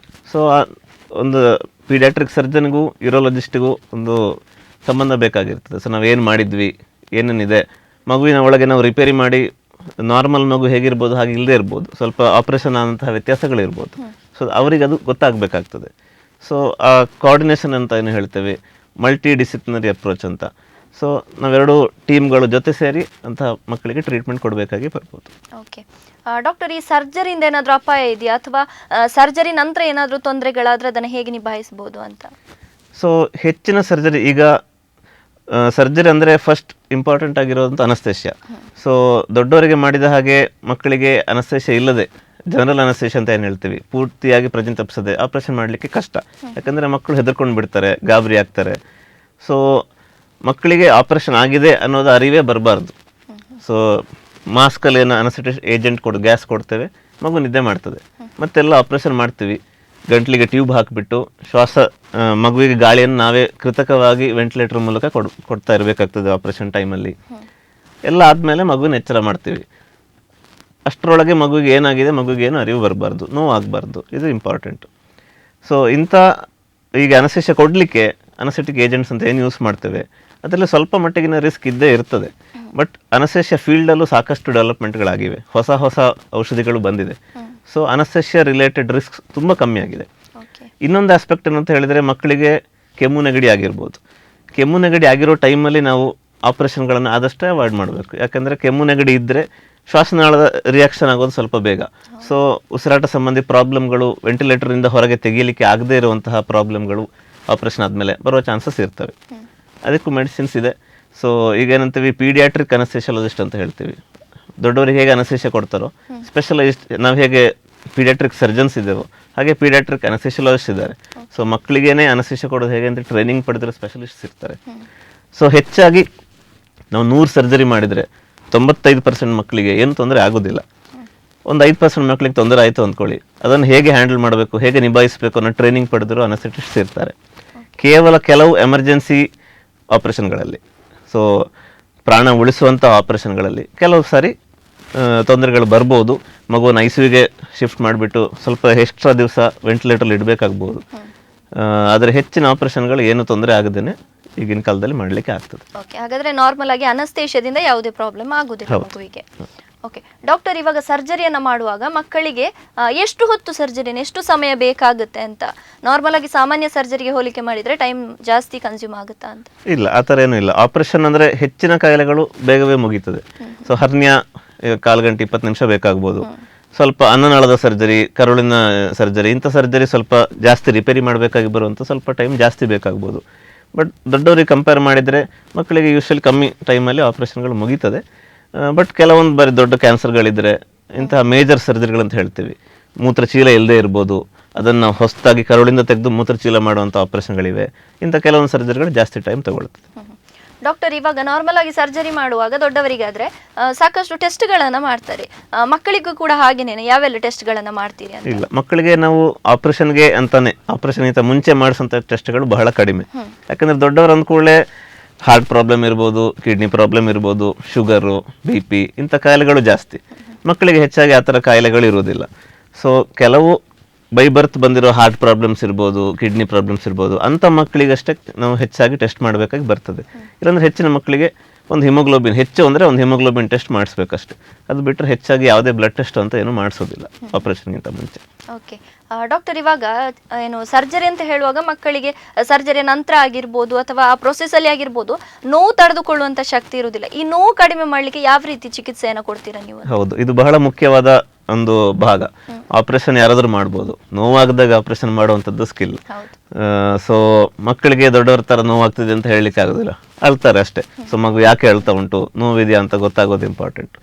ಸೊ ಒಂದು ಪೀಡಿಯಾಟ್ರಿಕ್ ಸರ್ಜನ್ಗೂ ಯೂರಾಲಜಿಸ್ಟಿಗೂ ಒಂದು ಸಂಬಂಧ ಬೇಕಾಗಿರ್ತದೆ. ಸೊ ನಾವೇನು ಮಾಡಿದ್ವಿ, ಏನೇನಿದೆ, ಮಗುವಿನ ಒಳಗೆ ನಾವು ರಿಪೇರಿ ಮಾಡಿ ನಾರ್ಮಲ್ ಮಗು ಹೇಗಿರ್ಬೋದು ಹಾಗೆ ಇಲ್ಲದೆ ಇರ್ಬೋದು, ಸ್ವಲ್ಪ ಆಪ್ರೇಷನ್ ಆದಂತಹ ವ್ಯತ್ಯಾಸಗಳಿರ್ಬೋದು. ಸೊ ಅವರಿಗೆ ಅದು ಗೊತ್ತಾಗಬೇಕಾಗ್ತದೆ. ಸೊ ಆ ಕೋಆರ್ಡಿನೇಷನ್ ಅಂತ ಏನು ಹೇಳ್ತೇವೆ, ಮಲ್ಟಿ ಡಿಸಿಪ್ಲಿನರಿ ಅಪ್ರೋಚ್ ಅಂತ. ಸೊ ನಾವೆರಡು ಟೀಮ್ಗಳು ಜೊತೆ ಸೇರಿ ಅಂತಹ ಮಕ್ಕಳಿಗೆ ಟ್ರೀಟ್ಮೆಂಟ್ ಕೊಡಬೇಕಾಗಿ ಬರ್ಬೋದು. ಓಕೆ ಡಾಕ್ಟರ್, ಈ ಸರ್ಜರಿಯಿಂದ ಏನಾದರೂ ಅಪಾಯ ಇದೆಯಾ ಅಥವಾ ಸರ್ಜರಿ ನಂತರ ಏನಾದರೂ ತೊಂದರೆಗಳಾದರೆ ಅದನ್ನು ಹೇಗೆ ನಿಭಾಯಿಸ್ಬೋದು ಅಂತ? ಸೊ ಹೆಚ್ಚಿನ ಸರ್ಜರಿ, ಈಗ ಸರ್ಜರಿ ಅಂದರೆ ಫಸ್ಟ್ ಇಂಪಾರ್ಟೆಂಟ್ ಆಗಿರೋದಂತ ಅನಸ್ತೇಷಿಯಾ. ಸೊ ದೊಡ್ಡವರಿಗೆ ಮಾಡಿದ ಹಾಗೆ ಮಕ್ಕಳಿಗೆ ಅನಸ್ತೇಷಿಯಾ ಇಲ್ಲದೆ ಜನರಲ್ ಅನಸ್ತೇಷಿಯಾ ಅಂತ ಏನು ಹೇಳ್ತೀವಿ, ಪೂರ್ತಿಯಾಗಿ ಪ್ರಜ್ಞೆ ತಪ್ಪಿಸದೆ ಆಪ್ರೇಷನ್ ಮಾಡಲಿಕ್ಕೆ ಕಷ್ಟ. ಯಾಕಂದರೆ ಮಕ್ಕಳು ಹೆದರ್ಕೊಂಡು ಬಿಡ್ತಾರೆ, ಗಾಬರಿ ಆಗ್ತಾರೆ. ಸೊ ಮಕ್ಕಳಿಗೆ ಆಪ್ರೇಷನ್ ಆಗಿದೆ ಅನ್ನೋದು ಅರಿವೇ ಬರಬಾರ್ದು. ಸೊ ಮಾಸ್ಕಲ್ಲಿ ಏನು ಅನಸ್ಟೆಟಿಕ್ ಏಜೆಂಟ್ ಗ್ಯಾಸ್ ಕೊಡ್ತೇವೆ, ಮಗು ನಿದ್ದೆ ಮಾಡ್ತದೆ. ಮತ್ತೆಲ್ಲ ಆಪ್ರೇಷನ್ ಮಾಡ್ತೀವಿ, ಗಂಟ್ಲಿಗೆ ಟ್ಯೂಬ್ ಹಾಕಿಬಿಟ್ಟು ಮಗುವಿಗೆ ಗಾಳಿಯನ್ನು ನಾವೇ ಕೃತಕವಾಗಿ ವೆಂಟಿಲೇಟರ್ ಮೂಲಕ ಕೊಡ್ತಾ ಇರಬೇಕಾಗ್ತದೆ ಆಪ್ರೇಷನ್ ಟೈಮಲ್ಲಿ. ಎಲ್ಲ ಆದಮೇಲೆ ಮಗುವಿನ ಎಚ್ಚರ ಮಾಡ್ತೀವಿ. ಅಷ್ಟರೊಳಗೆ ಮಗುವಿಗೆ ಏನಾಗಿದೆ, ಮಗುವಿಗೆ ಏನು ಅರಿವು ಬರಬಾರ್ದು, ನೋವಾಗಬಾರ್ದು, ಇದು ಇಂಪಾರ್ಟೆಂಟ್. ಸೊ ಇಂಥ ಈಗ ಅನಸ್ತೇಷಿಯಾ ಕೊಡಲಿಕ್ಕೆ ಅನಸ್ಥೆಟಿಕ್ ಏಜೆಂಟ್ಸ್ ಅಂತ ಏನು ಯೂಸ್ ಮಾಡ್ತೇವೆ ಅದರಲ್ಲಿ ಸ್ವಲ್ಪ ಮಟ್ಟಿಗಿನ ರಿಸ್ಕ್ ಇದ್ದೇ ಇರ್ತದೆ. ಬಟ್ ಅನಸ್ತೇಷಿಯಾ ಫೀಲ್ಡಲ್ಲೂ ಸಾಕಷ್ಟು ಡೆವಲಪ್ಮೆಂಟ್ಗಳಾಗಿವೆ, ಹೊಸ ಹೊಸ ಔಷಧಿಗಳು ಬಂದಿದೆ. ಸೊ ಅನಸ್ತೇಷಿಯಾ ರಿಲೇಟೆಡ್ ರಿಸ್ಕ್ ತುಂಬ ಕಮ್ಮಿ ಆಗಿದೆ. ಇನ್ನೊಂದು ಆಸ್ಪೆಕ್ಟ್ ಏನಂತ ಹೇಳಿದರೆ, ಮಕ್ಕಳಿಗೆ ಕೆಮ್ಮು ನೆಗಡಿ ಆಗಿರ್ಬೋದು. ಕೆಮ್ಮು ನೆಗಡಿ ಆಗಿರೋ ಟೈಮಲ್ಲಿ ನಾವು ಆಪ್ರೇಷನ್ಗಳನ್ನು ಆದಷ್ಟೇ ಅವಾಯ್ಡ್ ಮಾಡಬೇಕು. ಯಾಕಂದರೆ ಕೆಮ್ಮು ನೆಗಡಿ ಇದ್ದರೆ ಶ್ವಾಸನಾಳದ ರಿಯಾಕ್ಷನ್ ಆಗೋದು ಸ್ವಲ್ಪ ಬೇಗ. ಸೊ ಉಸಿರಾಟ ಸಂಬಂಧಿ ಪ್ರಾಬ್ಲಮ್ಗಳು, ವೆಂಟಿಲೇಟರಿಂದ ಹೊರಗೆ ತೆಗೀಲಿಕ್ಕೆ ಆಗದೇ ಇರುವಂತಹ ಪ್ರಾಬ್ಲಮ್ಗಳು ಆಪ್ರೇಷನ್ ಆದಮೇಲೆ ಬರುವ ಚಾನ್ಸಸ್ ಇರ್ತವೆ. ಅದಕ್ಕೂ ಮೆಡಿಸಿನ್ಸ್ ಇದೆ. ಸೊ ಈಗ ಏನಂತೀವಿ, ಪೀಡಿಯಾಟ್ರಿಕ್ ಅನಸ್ತೇಷಿಯಾಲಜಿಸ್ಟ್ ಅಂತ ಹೇಳ್ತೀವಿ. ದೊಡ್ಡವರಿಗೆ ಹೇಗೆ ಅನಸ್ತೇಷಿಯಾ ಕೊಡ್ತಾರೋ, ಸ್ಪೆಷಲೈಸ್ಟ್ ನಾವು ಹೇಗೆ ಪೀಡಿಯಾಟ್ರಿಕ್ ಸರ್ಜನ್ಸ್ ಇದ್ದೇವೋ ಹಾಗೆ ಪೀಡಿಯಾಟ್ರಿಕ್ ಅನಸ್ತೇಷಿಯಾಲಜಿಸ್ಟ್ ಇದ್ದಾರೆ. ಸೊ ಮಕ್ಕಳಿಗೇನೆ ಅನಸ್ತೇಷಿಯಾ ಕೊಡೋದು ಹೇಗೆ ಅಂತ ಟ್ರೈನಿಂಗ್ ಪಡೆದಿರೋ ಸ್ಪೆಷಲಿಸ್ಟ್ಸ್ ಇರ್ತಾರೆ. ಸೊ ಹೆಚ್ಚಾಗಿ ನಾವು 100 ಸರ್ಜರಿ ಮಾಡಿದರೆ 95% ಮಕ್ಕಳಿಗೆ ಏನು ತೊಂದರೆ ಆಗೋದಿಲ್ಲ. ಒಂದು 5% ಮಕ್ಕಳಿಗೆ ತೊಂದರೆ ಆಯಿತು ಅಂದ್ಕೊಳ್ಳಿ, ಅದನ್ನು ಹೇಗೆ ಹ್ಯಾಂಡಲ್ ಮಾಡಬೇಕು, ಹೇಗೆ ನಿಭಾಯಿಸಬೇಕು ಅನ್ನೋ ಟ್ರೈನಿಂಗ್ ಪಡೆದಿರೋ ಅನಸ್ಥೆಟಿಸ್ಟ್ಸ್ ಇರ್ತಾರೆ. ಕೇವಲ ಕೆಲವು ಎಮರ್ಜೆನ್ಸಿ ಆಪ್ರೇಷನ್ಗಳಲ್ಲಿ, ಸೊ ಪ್ರಾಣ ಉಳಿಸುವಂಥ ಆಪ್ರೇಷನ್ಗಳಲ್ಲಿ ಕೆಲವು ಸಾರಿ ತೊಂದರೆಗಳು ಬರ್ಬೋದು. ಮಗುವನ್ನು ICUಗೆ ಶಿಫ್ಟ್ ಮಾಡಿಬಿಟ್ಟು ಸ್ವಲ್ಪ ಎಕ್ಸ್ಟ್ರಾ ದಿವಸ ವೆಂಟಿಲೇಟರ್ಲ್ಲಿ ಇಡಬೇಕಾಗ್ಬೋದು. ಆದರೆ ಹೆಚ್ಚಿನ ಆಪ್ರೇಷನ್ಗಳು ಏನು ತೊಂದರೆ ಆಗದೇನೆ ಈಗಿನ ಕಾಲದಲ್ಲಿ ಮಾಡಲಿಕ್ಕೆ ಆಗ್ತದೆ. ಓಕೆ, ಹಾಗಾದ್ರೆ ನಾರ್ಮಲ್ ಆಗಿ ಅನಸ್ತೇಷಿಯಾದಿಂದ ಯಾವುದೇ ಪ್ರಾಬ್ಲಮ್ ಆಗುದಿಲ್ಲ ಮಗುವಿಗೆ. ಓಕೆ ಡಾಕ್ಟರ್, ಇವಾಗ ಸರ್ಜರಿಯನ್ನ ಮಾಡುವಾಗ ಮಕ್ಕಳಿಗೆ ಎಷ್ಟು ಹೊತ್ತು ಸರ್ಜರಿನ ಎಷ್ಟು ಸಮಯ ಬೇಕಾಗುತ್ತೆ ಅಂತ? ನಾರ್ಮಲ್ ಆಗಿ ಸಾಮಾನ್ಯ ಸರ್ಜರಿಗೆ ಹೋಲಿಕೆ ಮಾಡಿದ್ರೆ ಟೈಮ್ ಜಾಸ್ತಿ ಕನ್ಸ್ಯೂಮ್ ಆಗುತ್ತಾ ಅಂತ? ಇಲ್ಲ, ಆ ಥರ ಏನೂ ಇಲ್ಲ. ಆಪರೇಷನ್ ಅಂದರೆ ಹೆಚ್ಚಿನ ಕಾಯಿಲೆಗಳು ಬೇಗವೇ ಮುಗೀತದೆ. ಸೊ ಹರ್ನಿಯಾ 1/4 ಗಂಟೆ 20 ನಿಮಿಷ ಬೇಕಾಗ್ಬೋದು. ಸ್ವಲ್ಪ ಅನ್ನನಾಳದ ಸರ್ಜರಿ, ಕರುಳಿನ ಸರ್ಜರಿ, ಇಂಥ ಸರ್ಜರಿ ಸ್ವಲ್ಪ ಜಾಸ್ತಿ ರಿಪೇರಿ ಮಾಡಬೇಕಾಗಿ ಬರುವಂಥ ಸ್ವಲ್ಪ ಟೈಮ್ ಜಾಸ್ತಿ ಬೇಕಾಗ್ಬೋದು. ಬಟ್ ದೊಡ್ಡವರಿಗೆ ಕಂಪೇರ್ ಮಾಡಿದರೆ ಮಕ್ಕಳಿಗೆ ಯೂಶ್ವಲಿ ಕಮ್ಮಿ ಟೈಮಲ್ಲಿ ಆಪ್ರೇಷನ್ಗಳು ಮುಗೀತದೆ. ಬಟ್ ಕೆಲವೊಂದು ಬಾರಿ ದೊಡ್ಡ ಕ್ಯಾನ್ಸರ್ಗಳಿದ್ದರೆ, ಇಂತಹ ಮೇಜರ್ ಸರ್ಜರಿಗಳಂತ ಹೇಳ್ತೀವಿ, ಮೂತ್ರಚೀಲ ಇಲ್ಲದೆ ಇರ್ಬೋದು, ಅದನ್ನು ಹೊಸದಾಗಿ ಕರುಳಿಂದ ತೆಗೆದು ಮೂತ್ರಚೀಲ ಮಾಡುವಂಥ ಆಪ್ರೇಷನ್ಗಳಿವೆ. ಇಂಥ ಕೆಲವೊಂದು ಸರ್ಜರಿಗಳು ಜಾಸ್ತಿ ಟೈಮ್ ತಗೊಳ್ತದೆ. ಡಾಕ್ಟರ್, ಇವಾಗ ನಾರ್ಮಲ್ ಆಗಿ ಸರ್ಜರಿ ಮಾಡುವಾಗ ದೊಡ್ಡವರಿಗಾದ್ರೆ ಸಾಕಷ್ಟು ಟೆಸ್ಟ್ಗಳನ್ನು ಮಾಡ್ತಾರೆ, ಮಕ್ಕಳಿಗೂ ಕೂಡ ಹಾಗೇನೆ ಯಾವೆಲ್ಲ ಟೆಸ್ಟ್ಗಳನ್ನು ಮಾಡ್ತೀರಿ ಅಂತ? ಇಲ್ಲ, ಮಕ್ಕಳಿಗೆ ನಾವು ಆಪರೇಷನ್ಗೆ ಅಂತಾನೆ ಆಪರೇಷನ್ಗಿಂತ ಮುಂಚೆ ಮಾಡಿಸೋಂಥ ಟೆಸ್ಟ್ಗಳು ಬಹಳ ಕಡಿಮೆ. ಯಾಕಂದರೆ ದೊಡ್ಡವರು ಅಂದ್ಕೂಡಲೇ ಹಾರ್ಟ್ ಪ್ರಾಬ್ಲಮ್ ಇರ್ಬೋದು, ಕಿಡ್ನಿ ಪ್ರಾಬ್ಲಮ್ ಇರ್ಬೋದು, ಶುಗರು, BP ಇಂಥ ಕಾಯಿಲೆಗಳು ಜಾಸ್ತಿ. ಮಕ್ಕಳಿಗೆ ಹೆಚ್ಚಾಗಿ ಆ ಥರ ಕಾಯಿಲೆಗಳು ಇರೋದಿಲ್ಲ. ಸೊ ಕೆಲವು ಬೈ ಬರ್ತ್ ಬಂದಿರೋ ಹಾರ್ಟ್ ಪ್ರಾಬ್ಲಮ್ಸ್ ಇರ್ಬೋದು, ಕಿಡ್ನಿ ಪ್ರಾಬ್ಲಮ್ಸ್ ಇರ್ಬೋದು, ಅಂಥ ಮಕ್ಕಳಿಗಷ್ಟೇ ನಾವು ಹೆಚ್ಚಾಗಿ ಟೆಸ್ಟ್ ಮಾಡಬೇಕಾಗಿ ಬರ್ತದೆ. ಇಲ್ಲಾಂದರೆ ಹೆಚ್ಚಿನ ಮಕ್ಕಳಿಗೆ ಒಂದು ಹಿಮೋಗ್ಲೋಬಿನ್ ಹೆಚ್ಚು ಅಂದರೆ ಒಂದು ಹಿಮೋಗ್ಲೋಬಿನ್ ಟೆಸ್ಟ್ ಮಾಡಿಸ್ಬೇಕಷ್ಟೆ. ಅದು ಬಿಟ್ಟರೆ ಹೆಚ್ಚಾಗಿ ಯಾವುದೇ ಬ್ಲಡ್ ಟೆಸ್ಟ್ ಅಂತ ಏನು ಮಾಡಿಸೋದಿಲ್ಲ ಆಪರೇಷನ್ಗಿಂತ ಮುಂಚೆ. ಓಕೆ ಡಾಕ್ಟರ್, ಇವಾಗ ಏನು ಸರ್ಜರಿ ಅಂತ ಹೇಳುವಾಗ ಮಕ್ಕಳಿಗೆ ಸರ್ಜರಿ ನಂತರ ಆಗಿರ್ಬೋದು ಅಥವಾ ಆ ಪ್ರೊಸೆಸಲ್ಲಿ ಆಗಿರ್ಬೋದು ನೋವು ತಡೆದುಕೊಳ್ಳುವಂಥ ಶಕ್ತಿ ಇರುವುದಿಲ್ಲ. ಈ ನೋವು ಕಡಿಮೆ ಮಾಡಲಿಕ್ಕೆ ಯಾವ ರೀತಿ ಚಿಕಿತ್ಸೆಯನ್ನು ಕೊಡ್ತೀರಾ ನೀವು? ಹೌದು, ಇದು ಬಹಳ ಮುಖ್ಯವಾದ ಒಂದು ಭಾಗ. ಆಪರೇಷನ್ ಯಾರಾದರೂ ಮಾಡ್ಬೋದು, ನೋವಾಗದಾಗ ಆಪರೇಷನ್ ಮಾಡುವಂಥದ್ದು ಸ್ಕಿಲ್. ಸೊ ಮಕ್ಕಳಿಗೆ ದೊಡ್ಡವ್ರ ಥರ ನೋವಾಗ್ತಿದೆ ಅಂತ ಹೇಳಲಿಕ್ಕೆ ಆಗೋದಿಲ್ಲ, ಅಳ್ತಾರೆ ಅಷ್ಟೇ. ಸೊ ಮಗು ಯಾಕೆ ಅಳ್ತಾ ಉಂಟು, ನೋವಿದೆಯಾ ಅಂತ ಗೊತ್ತಾಗೋದು ಇಂಪಾರ್ಟೆಂಟ್.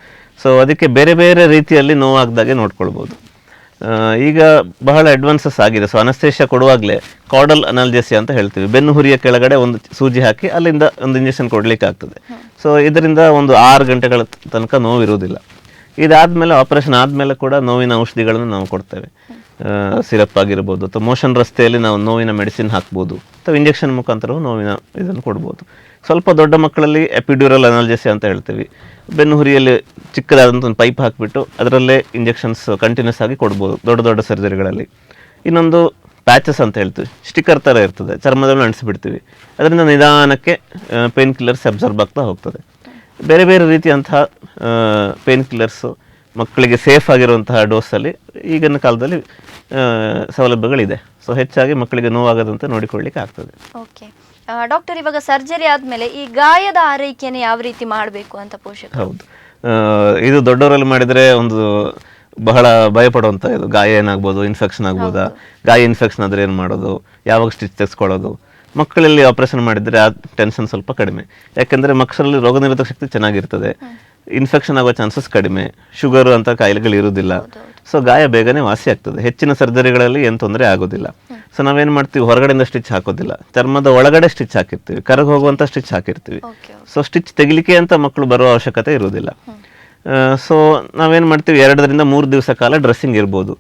ಸೊ ಅದಕ್ಕೆ ಬೇರೆ ಬೇರೆ ರೀತಿಯಲ್ಲಿ ನೋವಾಗ್ದಾಗೆ ನೋಡ್ಕೊಳ್ಬೋದು. ಈಗ ಬಹಳ ಅಡ್ವಾನ್ಸಸ್ ಆಗಿದೆ. ಸೊ ಅನಸ್ತೇಷಿಯಾ ಕೊಡುವಾಗಲೇ ಕಾಡಲ್ ಅನಾಲ್ಜೆಸಿಯಾ ಅಂತ ಹೇಳ್ತೀವಿ, ಬೆನ್ನು ಹುರಿಯ ಕೆಳಗಡೆ ಒಂದು ಸೂಜಿ ಹಾಕಿ ಅಲ್ಲಿಂದ ಒಂದು ಇಂಜೆಕ್ಷನ್ ಕೊಡಲಿಕ್ಕೆ ಆಗ್ತದೆ. ಸೊ ಇದರಿಂದ ಒಂದು 6 ಗಂಟೆಗಳ ತನಕ ನೋವು ಇರುವುದಿಲ್ಲ. ಇದಾದಮೇಲೆ ಆಪರೇಷನ್ ಆದಮೇಲೆ ಕೂಡ ನೋವಿನ ಔಷಧಿಗಳನ್ನು ನಾವು ಕೊಡ್ತೇವೆ. ಸಿರಪ್ ಆಗಿರ್ಬೋದು, ಅಥವಾ ಮೋಷನ್ ರಸ್ತೆಯಲ್ಲಿ ನಾವು ನೋವಿನ ಮೆಡಿಸಿನ್ ಹಾಕ್ಬೋದು, ಅಥವಾ ಇಂಜೆಕ್ಷನ್ ಮುಖಾಂತರವೂ ನೋವಿನ ಇದನ್ನು ಕೊಡ್ಬೋದು. ಸ್ವಲ್ಪ ದೊಡ್ಡ ಮಕ್ಕಳಲ್ಲಿ ಎಪಿಡ್ಯೂರಲ್ ಅನಾಲ್ಜೆಸಿಯಾ ಅಂತ ಹೇಳ್ತೀವಿ, ಬೆನ್ನು ಹುರಿಯಲ್ಲಿ ಚಿಕ್ಕದಾದಂಥ ಒಂದು ಪೈಪ್ ಹಾಕಿಬಿಟ್ಟು ಅದರಲ್ಲೇ ಇಂಜೆಕ್ಷನ್ಸ್ ಕಂಟಿನ್ಯೂಸ್ ಆಗಿ ಕೊಡ್ಬೋದು ದೊಡ್ಡ ದೊಡ್ಡ ಸರ್ಜರಿಗಳಲ್ಲಿ. ಇನ್ನೊಂದು ಪ್ಯಾಚಸ್ ಅಂತ ಹೇಳ್ತೀವಿ, ಸ್ಟಿಕ್ಕರ್ ಥರ ಇರ್ತದೆ, ಚರ್ಮದಲ್ಲಿ ಅಂಟಿಸ್ಬಿಡ್ತೀವಿ, ಅದರಿಂದ ನಿಧಾನಕ್ಕೆ ಪೇನ್ ಕಿಲ್ಲರ್ಸ್ ಅಬ್ಸರ್ವ್ ಆಗ್ತಾ ಹೋಗ್ತದೆ. ಬೇರೆ ಬೇರೆ ರೀತಿಯಂತಹ ಪೇನ್ ಕಿಲ್ಲರ್ಸು ಮಕ್ಕಳಿಗೆ ಸೇಫ್ ಆಗಿರುವಂತಹ ಡೋಸಲ್ಲಿ ಈಗಿನ ಕಾಲದಲ್ಲಿ ಸೌಲಭ್ಯಗಳಿದೆ. ಸೊ ಹೆಚ್ಚಾಗಿ ಮಕ್ಕಳಿಗೆ ನೋವಾಗದಂತೆ ನೋಡಿಕೊಳ್ಳಿಕ್ಕೆ ಆಗ್ತದೆ. ಓಕೆ ಡಾಕ್ಟರ್, ಇವಾಗ ಸರ್ಜರಿ ಆದಮೇಲೆ ಈ ಗಾಯದ ಆರೈಕೆಯನ್ನು ಯಾವ ರೀತಿ ಮಾಡಬೇಕು ಅಂತ ಪೋಷಕರು? ಹೌದು, ಇದು ದೊಡ್ಡವರಲ್ಲಿ ಮಾಡಿದರೆ ಒಂದು ಬಹಳ ಭಯಪಡುವಂಥ ಇದು. ಗಾಯ ಏನಾಗ್ಬೋದು, ಇನ್ಫೆಕ್ಷನ್ ಆಗ್ಬೋದಾ, ಗಾಯ ಇನ್ಫೆಕ್ಷನ್ ಆದರೆ ಏನು ಮಾಡೋದು, ಯಾವಾಗ ಸ್ಟಿಚ್ ತೆಗೆಸ್ಕೊಳ್ಳೋದು. ಮಕ್ಕಳಲ್ಲಿ ಆಪರೇಷನ್ ಮಾಡಿದರೆ ಆ ಟೆನ್ಷನ್ ಸ್ವಲ್ಪ ಕಡಿಮೆ. ಯಾಕೆಂದರೆ ಮಕ್ಕಳಲ್ಲಿ ರೋಗ ನಿರೋಧಕ ಶಕ್ತಿ ಚೆನ್ನಾಗಿರ್ತದೆ, ಇನ್ಫೆಕ್ಷನ್ ಆಗೋ ಚಾನ್ಸಸ್ ಕಡಿಮೆ, ಶುಗರು ಅಂತ ಕಾಯಿಲೆಗಳು ಇರೋದಿಲ್ಲ. ಸೊ ಗಾಯ ಬೇಗನೆ ವಾಸಿ ಆಗ್ತದೆ. ಹೆಚ್ಚಿನ ಸರ್ಜರಿಗಳಲ್ಲಿ ಏನು ತೊಂದರೆ ಆಗೋದಿಲ್ಲ. ಸೊ ನಾವೇನು ಮಾಡ್ತೀವಿ, ಹೊರಗಡೆಯಿಂದ ಸ್ಟಿಚ್ ಹಾಕೋದಿಲ್ಲ, ಚರ್ಮದ ಒಳಗಡೆ ಸ್ಟಿಚ್ ಹಾಕಿರ್ತೀವಿ, ಕರಗಿ ಹೋಗುವಂಥ ಸ್ಟಿಚ್ ಹಾಕಿರ್ತೀವಿ. ಸೊ ಸ್ಟಿಚ್ ತೆಗಿಲಿಕ್ಕೆ ಅಂತ ಮಕ್ಕಳು ಬರೋ ಅವಶ್ಯಕತೆ ಇರೋದಿಲ್ಲ. ಸೊ ನಾವೇನು ಮಾಡ್ತೀವಿ, 2 ರಿಂದ 3 ದಿವಸ ಕಾಲ ಡ್ರೆಸ್ಸಿಂಗ್ ಇರ್ಬೋದು.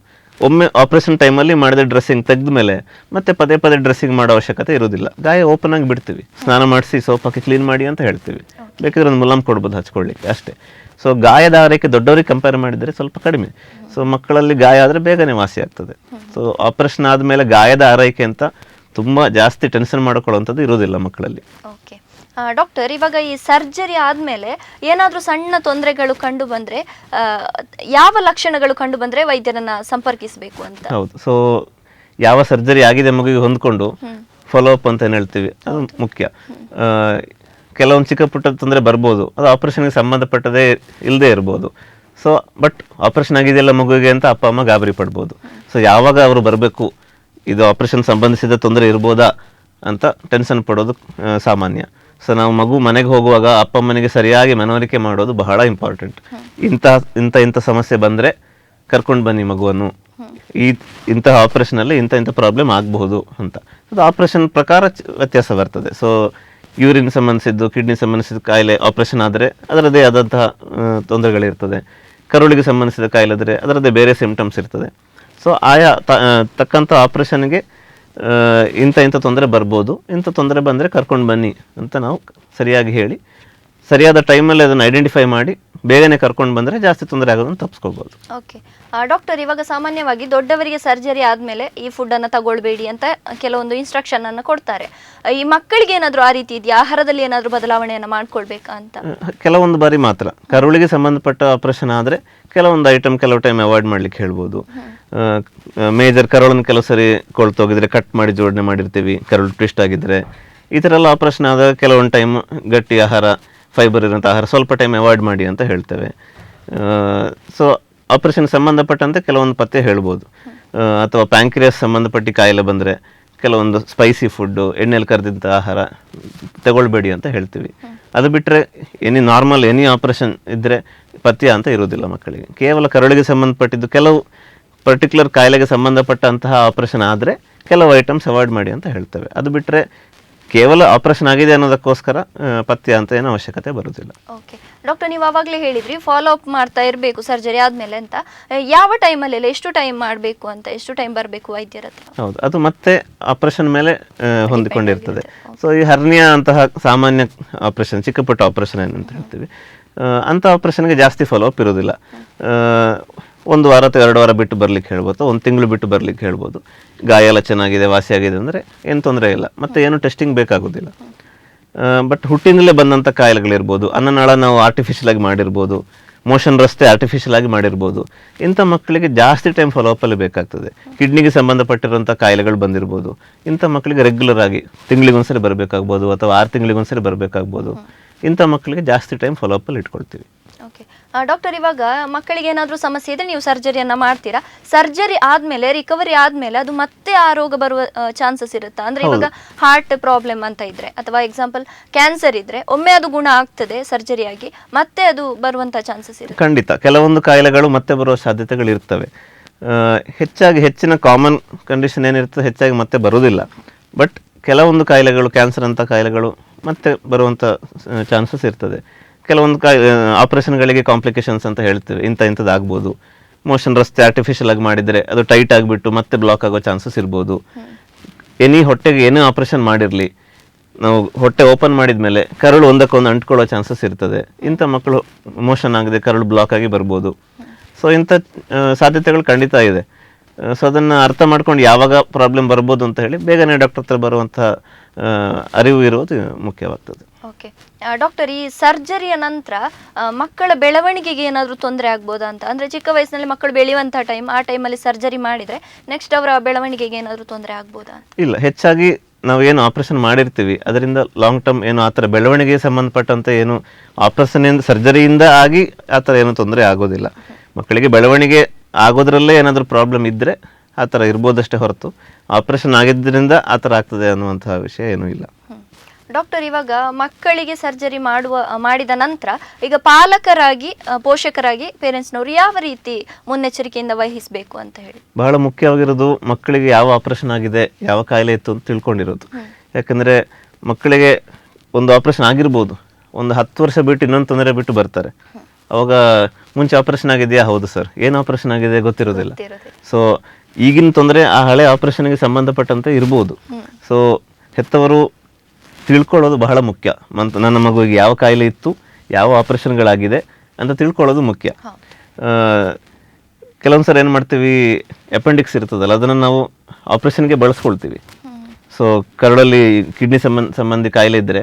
ಒಮ್ಮೆ ಆಪರೇಷನ್ ಟೈಮಲ್ಲಿ ಮಾಡಿದ ಡ್ರೆಸ್ಸಿಂಗ್ ತೆಗೆದ ಮೇಲೆ ಮತ್ತೆ ಪದೇ ಪದೇ ಡ್ರೆಸ್ಸಿಂಗ್ ಮಾಡೋ ಅವಶ್ಯಕತೆ ಇರೋದಿಲ್ಲ. ಗಾಯ ಓಪನ್ ಆಗಿ ಬಿಡ್ತೀವಿ, ಸ್ನಾನ ಮಾಡಿಸಿ ಸೋಪ್ ಹಾಕಿ ಕ್ಲೀನ್ ಮಾಡಿ ಅಂತ ಹೇಳ್ತೀವಿ. ಬೇಕಾದ್ರೆ ಒಂದು ಮುಲಾಮ್ ಕೊಡ್ಬೋದು ಹಚ್ಕೊಳ್ಳಿಕ್ಕೆ ಅಷ್ಟೇ. ಸೊ ಗಾಯದ ಆರೈಕೆ ದೊಡ್ಡವರಿಗೆ ಕಂಪೇರ್ ಮಾಡಿದರೆ ಸ್ವಲ್ಪ ಕಡಿಮೆ. ಸೊ ಮಕ್ಕಳಲ್ಲಿ ಗಾಯ ಆದರೆ ಬೇಗನೆ ವಾಸಿ ಆಗ್ತದೆ. ಸೊ ಆಪರೇಷನ್ ಆದಮೇಲೆ ಗಾಯದ ಆರೈಕೆ ಅಂತ ತುಂಬ ಜಾಸ್ತಿ ಟೆನ್ಷನ್ ಮಾಡ್ಕೊಳ್ಳುವಂಥದ್ದು ಇರೋದಿಲ್ಲ ಮಕ್ಕಳಲ್ಲಿ. ಓಕೆ ಡಾಕ್ಟರ್, ಇವಾಗ ಈ ಸರ್ಜರಿ ಆದಮೇಲೆ ಏನಾದರೂ ಸಣ್ಣ ತೊಂದರೆಗಳು ಕಂಡು ಬಂದರೆ ಯಾವ ಲಕ್ಷಣಗಳು ಕಂಡು ಬಂದರೆ ವೈದ್ಯರನ್ನು ಸಂಪರ್ಕಿಸಬೇಕು ಅಂತ? ಹೌದು. ಸೊ ಯಾವ ಸರ್ಜರಿ ಆಗಿದೆ ಮಗುವಿಗೆ ಹೊಂದ್ಕೊಂಡು ಫಾಲೋ ಅಪ್ ಅಂತ ಏನು ಹೇಳ್ತೀವಿ ಅದು ಮುಖ್ಯ. ಕೆಲವೊಂದು ಚಿಕ್ಕ ಪುಟ್ಟ ತೊಂದರೆ ಬರ್ಬೋದು, ಅದು ಆಪರೇಷನ್ಗೆ ಸಂಬಂಧಪಟ್ಟದೇ ಇಲ್ಲದೆ ಇರ್ಬೋದು. ಸೊ ಬಟ್ ಆಪರೇಷನ್ ಆಗಿದೆಯಲ್ಲ ಮಗುವಿಗೆ ಅಂತ ಅಪ್ಪ ಅಮ್ಮ ಗಾಬರಿ ಪಡ್ಬೋದು. ಸೊ ಯಾವಾಗ ಅವರು ಬರಬೇಕು, ಇದು ಆಪರೇಷನ್ ಸಂಬಂಧಿಸಿದ ತೊಂದರೆ ಇರ್ಬೋದಾ ಅಂತ ಟೆನ್ಷನ್ ಪಡೋದು ಸಾಮಾನ್ಯ. ಸೊ ನಾವು ಮಗು ಮನೆಗೆ ಹೋಗುವಾಗ ಅಪ್ಪ ಅಮ್ಮನಿಗೆ ಸರಿಯಾಗಿ ಮನವರಿಕೆ ಮಾಡೋದು ಬಹಳ ಇಂಪಾರ್ಟೆಂಟ್. ಇಂಥ ಸಮಸ್ಯೆ ಬಂದರೆ ಕರ್ಕೊಂಡು ಬನ್ನಿ ಮಗುವನ್ನು, ಇಂತಹ ಆಪರೇಷನಲ್ಲಿ ಇಂಥ ಪ್ರಾಬ್ಲಮ್ ಆಗಬಹುದು ಅಂತ. ಅದು ಆಪರೇಷನ್ ಪ್ರಕಾರ ವ್ಯತ್ಯಾಸ ಬರ್ತದೆ. ಸೊ ಯೂರಿನ್ ಸಂಬಂಧಿಸಿದ್ದು, ಕಿಡ್ನಿ ಸಂಬಂಧಿಸಿದ ಕಾಯಿಲೆ ಆಪರೇಷನ್ ಆದರೆ ಅದರದ್ದೇ ಆದಂತಹ ತೊಂದರೆಗಳಿರ್ತದೆ. ಕರುಳಿಗೆ ಸಂಬಂಧಿಸಿದ ಕಾಯಿಲೆ ಆದರೆ ಅದರದ್ದೇ ಬೇರೆ ಸಿಂಪ್ಟಮ್ಸ್ ಇರ್ತದೆ. ಸೊ ಆಯಾ ತಕ್ಕಂಥ ಆಪರೇಷನ್ಗೆ ಇಂಥ ತೊಂದರೆ ಬರ್ಬೋದು, ಇಂಥ ತೊಂದರೆ ಬಂದರೆ ಕರ್ಕೊಂಡು ಬನ್ನಿ ಅಂತ ನಾವು ಸರಿಯಾಗಿ ಹೇಳಿ ಸರಿಯಾದ ಟೈಮಲ್ಲಿ ಅದನ್ನು ಐಡೆಂಟಿಫೈ ಮಾಡಿ ಬೇಗನೆ ಕರ್ಕೊಂಡು ಬಂದರೆ ಜಾಸ್ತಿ ತೊಂದರೆ ಆಗೋದನ್ನು ತಪ್ಪಿಸ್ಕೊಳ್ಬೋದು. ಓಕೆ ಡಾಕ್ಟರ್, ಇವಾಗ ಸಾಮಾನ್ಯವಾಗಿ ದೊಡ್ಡವರಿಗೆ ಸರ್ಜರಿ ಆದಮೇಲೆ ಈ ಫುಡ್ಡನ್ನು ತಗೊಳ್ಬೇಡಿ ಅಂತ ಕೆಲವೊಂದು ಇನ್ಸ್ಟ್ರಕ್ಷನನ್ನು ಕೊಡ್ತಾರೆ. ಈ ಮಕ್ಕಳಿಗೆ ಏನಾದರೂ ಆ ರೀತಿ ಇದೆಯಾ? ಆಹಾರದಲ್ಲಿ ಏನಾದರೂ ಬದಲಾವಣೆಯನ್ನು ಮಾಡ್ಕೊಳ್ಬೇಕಾ ಅಂತ? ಕೆಲವೊಂದು ಬಾರಿ ಮಾತ್ರ. ಕರುಳಿಗೆ ಸಂಬಂಧಪಟ್ಟ ಆಪರೇಷನ್ ಆದರೆ ಕೆಲವೊಂದು ಐಟಮ್ ಕೆಲವು ಟೈಮ್ ಅವಾಯ್ಡ್ ಮಾಡ್ಲಿಕ್ಕೆ ಹೇಳ್ಬೋದು. ಮೇಜರ್ ಕರುಳನ್ನು ಕೆಲವು ಸರಿ ಕೊಳ್ತೋಗಿದ್ರೆ ಕಟ್ ಮಾಡಿ ಜೋಡಣೆ ಮಾಡಿರ್ತೀವಿ, ಕರುಳು ಟ್ವಿಸ್ಟ್ ಆಗಿದ್ರೆ. ಈ ಥರ ಎಲ್ಲ ಆಪರೇಷನ್ ಆದಾಗ ಕೆಲವೊಂದು ಟೈಮ್ ಗಟ್ಟಿ ಆಹಾರ, ಫೈಬರ್ ಇರೋಂಥ ಆಹಾರ ಸ್ವಲ್ಪ ಟೈಮ್ ಅವಾಯ್ಡ್ ಮಾಡಿ ಅಂತ ಹೇಳ್ತೇವೆ. ಸೊ ಆಪರೇಷನ್ ಸಂಬಂಧಪಟ್ಟಂತೆ ಕೆಲವೊಂದು ಪಥ್ಯ ಹೇಳ್ಬೋದು. ಅಥವಾ ಪ್ಯಾಂಕ್ರಿಯಾಸ್ ಸಂಬಂಧಪಟ್ಟ ಕಾಯಿಲೆ ಬಂದರೆ ಕೆಲವೊಂದು ಸ್ಪೈಸಿ ಫುಡ್ಡು, ಎಣ್ಣೆಯಲ್ಲಿ ಕರೆದಂಥ ಆಹಾರ ತಗೊಳ್ಬೇಡಿ ಅಂತ ಹೇಳ್ತೀವಿ. ಅದು ಬಿಟ್ಟರೆ ಎನಿ ಆಪರೇಷನ್ ಇದ್ದರೆ ಪಥ್ಯ ಅಂತ ಇರೋದಿಲ್ಲ ಮಕ್ಕಳಿಗೆ. ಕೇವಲ ಕರುಳಿಗೆ ಸಂಬಂಧಪಟ್ಟಿದ್ದು ಕೆಲವು ಪರ್ಟಿಕ್ಯುಲರ್ ಕಾಯಿಲೆಗೆ ಸಂಬಂಧಪಟ್ಟಂತಹ ಆಪರೇಷನ್ ಆದರೆ ಕೆಲವು ಐಟಮ್ಸ್ ಅವಾಯ್ಡ್ ಮಾಡಿ ಅಂತ ಹೇಳ್ತೇವೆ. ಅದು ಬಿಟ್ಟರೆ ಕೇವಲ ಆಪರೇಷನ್ ಆಗಿದೆ ಅನ್ನೋದಕ್ಕೋಸ್ಕರ ಪಥ್ಯ ಅಂತ ಏನೋ ಅವಶ್ಯಕತೆ ಬರುವುದಿಲ್ಲ. ಓಕೆ ಡಾಕ್ಟರ್, ನೀವು ಆವಾಗಲೇ ಹೇಳಿದ್ರಿ ಫಾಲೋ ಅಪ್ ಮಾಡ್ತಾ ಇರಬೇಕು ಸರ್ಜರಿ ಆದಮೇಲೆ ಅಂತ. ಯಾವ ಟೈಮಲ್ಲೆಲ್ಲ ಎಷ್ಟು ಟೈಮ್ ಮಾಡಬೇಕು ಅಂತ, ಎಷ್ಟು ಟೈಮ್ ಬರಬೇಕು ವೈದ್ಯರ ಹತ್ರ? ಹೌದು, ಅದು ಮತ್ತೆ ಆಪರೇಷನ್ ಮೇಲೆ ಹೊಂದಿಕೊಂಡಿರ್ತದೆ. ಸೊ ಈ ಹರ್ನಿಯಾ ಅಂತಹ ಸಾಮಾನ್ಯ ಆಪರೇಷನ್, ಚಿಕ್ಕ ಪುಟ್ಟ ಆಪರೇಷನ್ ಏನಂತ ಹೇಳ್ತೀವಿ, ಅಂಥ ಆಪರೇಷನ್ಗೆ ಜಾಸ್ತಿ ಫಾಲೋ ಅಪ್ ಇರೋದಿಲ್ಲ. 1 ವಾರ ಅಥವಾ 2 ವಾರ ಬಿಟ್ಟು ಬರ್ಲಿಕ್ಕೆ ಹೇಳ್ಬೋದು, 1 ತಿಂಗಳು ಬಿಟ್ಟು ಬರ್ಲಿಕ್ಕೆ ಹೇಳ್ಬೋದು. ಗಾಯ ಎಲ್ಲ ಚೆನ್ನಾಗಿದೆ, ವಾಸಿಯಾಗಿದೆ ಅಂದರೆ ಏನು ತೊಂದರೆ ಇಲ್ಲ, ಮತ್ತೆ ಏನು ಟೆಸ್ಟಿಂಗ್ ಬೇಕಾಗೋದಿಲ್ಲ. ಬಟ್ ಹುಟ್ಟಿನಲ್ಲೇ ಬಂದಂಥ ಕಾಯಿಲೆಗಳಿರ್ಬೋದು, ಅನ್ನನಾಳ ನಾವು ಆರ್ಟಿಫಿಷಿಯಲ್ ಆಗಿ ಮಾಡಿರ್ಬೋದು, ಮೋಷನ್ ರಸ್ತೆ ಆರ್ಟಿಫಿಷಿಯಲ್ ಆಗಿ ಮಾಡಿರ್ಬೋದು. ಇಂಥ ಮಕ್ಕಳಿಗೆ ಜಾಸ್ತಿ ಟೈಮ್ ಫಾಲೋ ಅಪ್ಪಲ್ಲಿ ಬೇಕಾಗ್ತದೆ. ಕಿಡ್ನಿಗೆ ಸಂಬಂಧಪಟ್ಟಿರುವಂಥ ಕಾಯಿಲೆಗಳು ಬಂದಿರ್ಬೋದು. ಇಂಥ ಮಕ್ಕಳಿಗೆ ರೆಗ್ಯುಲರ್ ಆಗಿ ತಿಂಗಳಿಗೊಂದ್ಸರಿ ಬರಬೇಕಾಗ್ಬೋದು ಅಥವಾ 6 ತಿಂಗಳಿಗೊಂದ್ಸರಿ ಬರಬೇಕಾಗ್ಬೋದು. ಇಂಥ ಮಕ್ಕಳಿಗೆ ಜಾಸ್ತಿ ಟೈಮ್ ಫಾಲೋ ಅಪ್ಪಲ್ಲಿ ಇಟ್ಕೊಳ್ತೀವಿ. ಓಕೆ ಡಾಕ್ಟರ್, ಇವಾಗ ಮಕ್ಕಳಿಗೆ ಏನಾದರೂ ಸಮಸ್ಯೆ ಇದ್ರೆ ನೀವು ಸರ್ಜರಿಯನ್ನು ಮಾಡ್ತೀರಾ. ಸರ್ಜರಿ ಆದಮೇಲೆ, ರಿಕವರಿ ಆದಮೇಲೆ ಅದು ಮತ್ತೆ ಆ ರೋಗ ಬರುವ ಚಾನ್ಸಸ್ ಇರುತ್ತಾ? ಅಂದರೆ ಇವಾಗ ಹಾರ್ಟ್ ಪ್ರಾಬ್ಲಮ್ ಅಂತ ಇದ್ರೆ ಅಥವಾ ಎಕ್ಸಾಂಪಲ್ ಕ್ಯಾನ್ಸರ್ ಇದ್ರೆ ಒಮ್ಮೆ ಅದು ಗುಣ ಆಗ್ತದೆ ಸರ್ಜರಿಯಾಗಿ, ಮತ್ತೆ ಅದು ಬರುವಂಥ ಚಾನ್ಸಸ್ ಇರುತ್ತೆ? ಖಂಡಿತ, ಕೆಲವೊಂದು ಕಾಯಿಲೆಗಳು ಮತ್ತೆ ಬರುವ ಸಾಧ್ಯತೆಗಳು ಇರ್ತವೆ. ಹೆಚ್ಚಿನ ಕಾಮನ್ ಕಂಡೀಷನ್ ಏನಿರ್ತದೆ ಹೆಚ್ಚಾಗಿ ಮತ್ತೆ ಬರೋದಿಲ್ಲ. ಬಟ್ ಕೆಲವೊಂದು ಕಾಯಿಲೆಗಳು, ಕ್ಯಾನ್ಸರ್ ಅಂತ ಕಾಯಿಲೆಗಳು ಮತ್ತೆ ಬರುವಂಥ ಚಾನ್ಸಸ್ ಇರ್ತದೆ. ಕೆಲವೊಂದು ಆಪರೇಷನ್ಗಳಿಗೆ ಕಾಂಪ್ಲಿಕೇಶನ್ಸ್ ಅಂತ ಹೇಳ್ತೇವೆ, ಇಂಥದ್ದು ಆಗ್ಬೋದು. ಮೋಷನ್ ರಸ್ತೆ ಆರ್ಟಿಫಿಷಿಯಲ್ ಆಗಿ ಮಾಡಿದರೆ ಅದು ಟೈಟ್ ಆಗಿಬಿಟ್ಟು ಮತ್ತೆ ಬ್ಲಾಕ್ ಆಗೋ ಚಾನ್ಸಸ್ ಇರ್ಬೋದು. ಹೊಟ್ಟೆಗೆ ಏನೇ ಆಪರೇಷನ್ ಮಾಡಿರಲಿ, ನಾವು ಹೊಟ್ಟೆ ಓಪನ್ ಮಾಡಿದ ಮೇಲೆ ಕರುಳು ಒಂದಕ್ಕೊಂದು ಅಂಟ್ಕೊಳ್ಳೋ ಚಾನ್ಸಸ್ ಇರ್ತದೆ. ಇಂಥ ಮಕ್ಕಳು ಮೋಷನ್ ಆಗದೆ ಕರುಳು ಬ್ಲಾಕ್ ಆಗಿ ಬರ್ಬೋದು. ಸೊ ಇಂಥ ಸಾಧ್ಯತೆಗಳು ಖಂಡಿತ ಇದೆ. ಸೊ ಅದನ್ನು ಅರ್ಥ ಮಾಡ್ಕೊಂಡು ಯಾವಾಗ ಪ್ರಾಬ್ಲಮ್ ಬರ್ಬೋದು ಅಂತ ಹೇಳಿ ಬೇಗನೆ ಡಾಕ್ಟರ್ ಹತ್ರ ಬರುವಂಥ ಅರಿವು ಇರೋದು ಮುಖ್ಯವಾಗ್ತದೆ. ಓಕೆ ಡಾಕ್ಟರ್, ಈ ಸರ್ಜರಿಯ ನಂತರ ಮಕ್ಕಳ ಬೆಳವಣಿಗೆಗೆ ಏನಾದರೂ ತೊಂದರೆ ಆಗ್ಬೋದಾ ಅಂತ? ಅಂದರೆ ಚಿಕ್ಕ ವಯಸ್ಸಿನಲ್ಲಿ ಮಕ್ಕಳು ಬೆಳೆಯುವಂಥ ಆ ಟೈಮಲ್ಲಿ ಸರ್ಜರಿ ಮಾಡಿದರೆ ನೆಕ್ಸ್ಟ್ ಅವರ ಬೆಳವಣಿಗೆಗೆ ಏನಾದರೂ ತೊಂದರೆ ಆಗ್ಬೋದಾ ಅಂತ? ಇಲ್ಲ, ಹೆಚ್ಚಾಗಿ ನಾವೇನು ಆಪರೇಷನ್ ಮಾಡಿರ್ತೀವಿ ಅದರಿಂದ ಲಾಂಗ್ ಟರ್ಮ್ ಏನು ಆ ಥರ ಬೆಳವಣಿಗೆಗೆ ಸಂಬಂಧಪಟ್ಟಂತೆ ಏನು ಆಪರೇಷನ್ ಸರ್ಜರಿಯಿಂದ ಆಗಿ ಆ ಥರ ಏನು ತೊಂದರೆ ಆಗೋದಿಲ್ಲ. ಮಕ್ಕಳಿಗೆ ಬೆಳವಣಿಗೆ ಆಗೋದ್ರಲ್ಲೇ ಏನಾದರೂ ಪ್ರಾಬ್ಲಮ್ ಇದ್ದರೆ ಆ ಥರ ಇರ್ಬೋದಷ್ಟೇ ಹೊರತು ಆಪರೇಷನ್ ಆಗಿದ್ದರಿಂದ ಆ ಥರ ಆಗ್ತದೆ ಅನ್ನುವಂತಹ ವಿಷಯ ಏನೂ ಇಲ್ಲ. ಡಾಕ್ಟರ್, ಇವಾಗ ಮಕ್ಕಳಿಗೆ ಸರ್ಜರಿ ಮಾಡಿದ ನಂತರ ಈಗ ಪಾಲಕರಾಗಿ, ಪೋಷಕರಾಗಿ ಪೇರೆಂಟ್ಸ್ನವರು ಯಾವ ರೀತಿ ಮುನ್ನೆಚ್ಚರಿಕೆಯಿಂದ ವಹಿಸಬೇಕು ಅಂತ ಹೇಳಿ? ಬಹಳ ಮುಖ್ಯವಾಗಿರೋದು ಮಕ್ಕಳಿಗೆ ಯಾವ ಆಪರೇಷನ್ ಆಗಿದೆ, ಯಾವ ಕಾಯಿಲೆ ಇತ್ತು ಅಂತ ತಿಳ್ಕೊಂಡಿರೋದು. ಯಾಕಂದರೆ ಮಕ್ಕಳಿಗೆ ಒಂದು ಆಪರೇಷನ್ ಆಗಿರ್ಬೋದು, ಒಂದು 10 ವರ್ಷ ಬಿಟ್ಟು ಇನ್ನೊಂದು ತೊಂದರೆ ಬಿಟ್ಟು ಬರ್ತಾರೆ. ಅವಾಗ ಮುಂಚೆ ಆಪರೇಷನ್ ಆಗಿದೆಯಾ, ಹೌದು ಸರ್, ಏನು ಆಪರೇಷನ್ ಆಗಿದೆ ಗೊತ್ತಿರೋದಿಲ್ಲ. ಸೊ ಈಗಿನ ತೊಂದರೆ ಆ ಹಳೆ ಆಪರೇಷನ್ಗೆ ಸಂಬಂಧಪಟ್ಟಂತೆ ಇರ್ಬೋದು. ಸೊ ಹೆತ್ತವರು ತಿಳ್ಕೊಳ್ಳೋದು ಬಹಳ ಮುಖ್ಯ. ನನ್ನ ಮಗುವಿಗೆ ಯಾವ ಕಾಯಿಲೆ ಇತ್ತು, ಯಾವ ಆಪರೇಷನ್ಗಳಾಗಿದೆ ಅಂತ ತಿಳ್ಕೊಳ್ಳೋದು ಮುಖ್ಯ. ಕೆಲವೊಂದು ಸಲ ಏನು ಮಾಡ್ತೀವಿ, ಅಪೆಂಡಿಕ್ಸ್ ಇರ್ತದಲ್ಲ ಅದನ್ನು ನಾವು ಆಪ್ರೇಷನ್ಗೆ ಬಳಸ್ಕೊಳ್ತೀವಿ. ಸೊ ಕರಳಲ್ಲಿ ಕಿಡ್ನಿ ಸಂಬಂಧಿ ಕಾಯಿಲೆ ಇದ್ದರೆ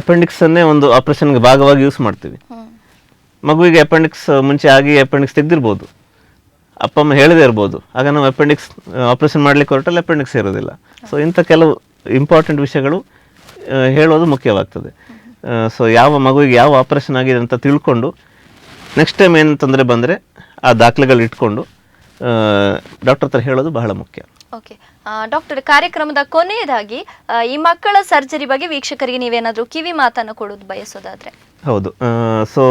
ಅಪೆಂಡಿಕ್ಸನ್ನೇ ಒಂದು ಆಪ್ರೇಷನ್ಗೆ ಭಾಗವಾಗಿ ಯೂಸ್ ಮಾಡ್ತೀವಿ. ಮಗುವಿಗೆ ಅಪೆಂಡಿಕ್ಸ್ ಮುಂಚೆ ಆಗಿ ಅಪೆಂಡಿಕ್ಸ್ ತೆಗೆದಿರ್ಬೋದು, ಅಪ್ಪ ಅಮ್ಮ ಹೇಳದೇ ಇರ್ಬೋದು, ಆಗ ನಾವು ಅಪೆಂಡಿಕ್ಸ್ ಆಪ್ರೇಷನ್ ಮಾಡಲಿಕ್ಕೆ ಹೊರಟಲ್ಲಿ ಅಪೆಂಡಿಕ್ಸ್ ಇರೋದಿಲ್ಲ. ಸೊ ಇಂಥ ಕೆಲವು ಇಂಪಾರ್ಟೆಂಟ್ ವಿಷಯಗಳು ಹೇಳೋದು ಮುಖ್ಯವಾಗ್ತದೆ. ಸೊ ಯಾವ ಮಗುವಿಗೆ ಯಾವ ಆಪ್ರೇಷನ್ ಆಗಿದೆ ಅಂತ ತಿಳ್ಕೊಂಡು ನೆಕ್ಸ್ಟ್ ಟೈಮ್ ಏನು ತೊಂದರೆ ಬಂದರೆ ಆ ದಾಖಲೆಗಳು ಇಟ್ಕೊಂಡು ಡಾಕ್ಟರ್ ಹತ್ರ ಹೇಳೋದು ಬಹಳ ಮುಖ್ಯ. ಓಕೆ ಡಾಕ್ಟರ್, ಕಾರ್ಯಕ್ರಮದ ಕೊನೆಯದಾಗಿ ಈ ಮಕ್ಕಳ ಸರ್ಜರಿ ಬಗ್ಗೆ ವೀಕ್ಷಕರಿಗೆ ನೀವೇನಾದರೂ ಕಿವಿ ಮಾತನ್ನು ಕೊಡೋದು ಬಯಸೋದಾದ್ರೆ? ಹೌದು, ಸೊ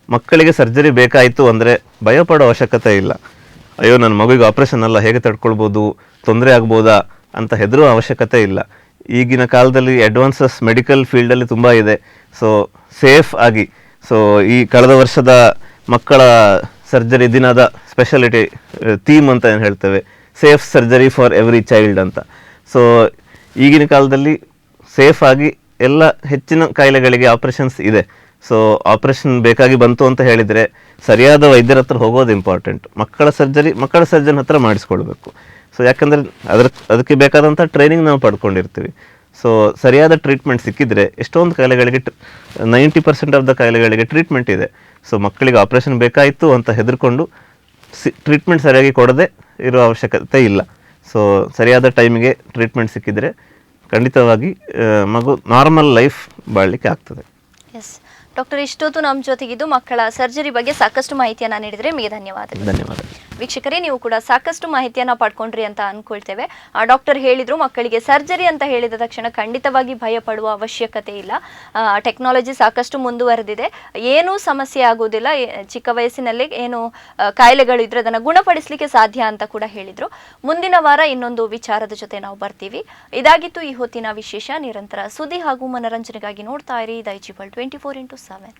ಮಕ್ಕಳಿಗೆ ಸರ್ಜರಿ ಬೇಕಾಯಿತು ಅಂದರೆ ಭಯಪಡೋ ಅವಶ್ಯಕತೆ ಇಲ್ಲ. ಅಯ್ಯೋ ನನ್ನ ಮಗುವಿಗೆ ಆಪ್ರೇಷನ್ ಅಲ್ಲ, ಹೇಗೆ ತಡ್ಕೊಳ್ಬೋದು, ತೊಂದರೆ ಆಗ್ಬೋದಾ ಅಂತ ಹೆದರುವ ಅವಶ್ಯಕತೆ ಇಲ್ಲ. ಈಗಿನ ಕಾಲದಲ್ಲಿ ಅಡ್ವಾನ್ಸಸ್ ಮೆಡಿಕಲ್ ಫೀಲ್ಡಲ್ಲಿ ತುಂಬ ಇದೆ. ಸೊ ಸೇಫ್ ಆಗಿ, ಸೊ ಈ ಕಳೆದ ವರ್ಷದ ಮಕ್ಕಳ ಸರ್ಜರಿ ದಿನದ ಸ್ಪೆಷಾಲಿಟಿ ಥೀಮ್ ಅಂತ ಏನು ಹೇಳ್ತೇವೆ, safe surgery for every child ಅಂತ. ಸೊ ಈಗಿನ ಕಾಲದಲ್ಲಿ ಸೇಫ್ ಆಗಿ ಎಲ್ಲ ಹೆಚ್ಚಿನ ಕಾಯಿಲೆಗಳಿಗೆ ಆಪ್ರೇಷನ್ಸ್ ಇದೆ. ಸೊ ಆಪ್ರೇಷನ್ ಬೇಕಾಗಿ ಬಂತು ಅಂತ ಹೇಳಿದರೆ ಸರಿಯಾದ ವೈದ್ಯರ ಹತ್ರ ಹೋಗೋದು ಇಂಪಾರ್ಟೆಂಟ್. ಮಕ್ಕಳ ಸರ್ಜನ್ ಹತ್ರ ಮಾಡಿಸ್ಕೊಳ್ಬೇಕು. ಸೊ ಯಾಕಂದರೆ ಅದಕ್ಕೆ ಬೇಕಾದಂಥ ಟ್ರೈನಿಂಗ್ ನಾವು ಪಡ್ಕೊಂಡಿರ್ತೀವಿ. ಸೊ ಸರಿಯಾದ ಟ್ರೀಟ್ಮೆಂಟ್ ಸಿಕ್ಕಿದರೆ ಎಷ್ಟೊಂದು ಕಾಯಿಲೆಗಳಿಗೆ 90% ಆಫ್ ದ ಕಾಯಿಲೆಗಳಿಗೆ ಟ್ರೀಟ್ಮೆಂಟ್ ಇದೆ. ಸೊ ಮಕ್ಕಳಿಗೆ ಆಪ್ರೇಷನ್ ಬೇಕಾಯಿತು ಅಂತ ಹೆದರ್ಕೊಂಡು ಟ್ರೀಟ್ಮೆಂಟ್ ಸರಿಯಾಗಿ ಕೊಡದೆ ಇರೋ ಅವಶ್ಯಕತೆ ಇಲ್ಲ. ಸೊ ಸರಿಯಾದ ಟೈಮಿಗೆ ಟ್ರೀಟ್ಮೆಂಟ್ ಸಿಕ್ಕಿದರೆ ಖಂಡಿತವಾಗಿ ಮಗು ನಾರ್ಮಲ್ ಲೈಫ್ ಬಾಳಲಿಕ್ಕೆ ಆಗ್ತದೆ. ಎಸ್ ಡಾಕ್ಟರ್, ಇಷ್ಟೊತ್ತು ನಮ್ಮ ಜೊತೆಗಿದ್ದು ಮಕ್ಕಳ ಸರ್ಜರಿ ಬಗ್ಗೆ ಸಾಕಷ್ಟು ಮಾಹಿತಿಯನ್ನು ನೀಡಿದರೆ ನಿಮಗೆ ಧನ್ಯವಾದಗಳು. ಧನ್ಯವಾದಗಳು. ವೀಕ್ಷಕರೇ, ನೀವು ಕೂಡ ಸಾಕಷ್ಟು ಮಾಹಿತಿಯನ್ನು ಪಡ್ಕೊಂಡ್ರಿ ಅಂತ ಅನ್ಕೊಳ್ತೇವೆ. ಡಾಕ್ಟರ್ ಹೇಳಿದ್ರು ಮಕ್ಕಳಿಗೆ ಸರ್ಜರಿ ಅಂತ ಹೇಳಿದ ತಕ್ಷಣ ಖಂಡಿತವಾಗಿ ಭಯ ಪಡುವ ಅವಶ್ಯಕತೆ ಇಲ್ಲ. ಟೆಕ್ನಾಲಜಿ ಸಾಕಷ್ಟು ಮುಂದುವರೆದಿದೆ, ಏನೂ ಸಮಸ್ಯೆ ಆಗೋದಿಲ್ಲ. ಚಿಕ್ಕ ವಯಸ್ಸಿನಲ್ಲಿ ಏನು ಕಾಯಿಲೆಗಳು ಇದ್ರೆ ಅದನ್ನು ಗುಣಪಡಿಸಲಿಕ್ಕೆ ಸಾಧ್ಯ ಅಂತ ಕೂಡ ಹೇಳಿದ್ರು. ಮುಂದಿನ ವಾರ ಇನ್ನೊಂದು ವಿಚಾರದ ಜೊತೆ ನಾವು ಬರ್ತೀವಿ. ಇದಾಗಿತ್ತು ಈ ಹೊತ್ತಿನ ವಿಶೇಷ. ನಿರಂತರ ಸುದ್ದಿ ಹಾಗೂ ಮನರಂಜನೆಗಾಗಿ ನೋಡ್ತಾ ಇರಿ ದೈಜಿಬಲ್ 24x7.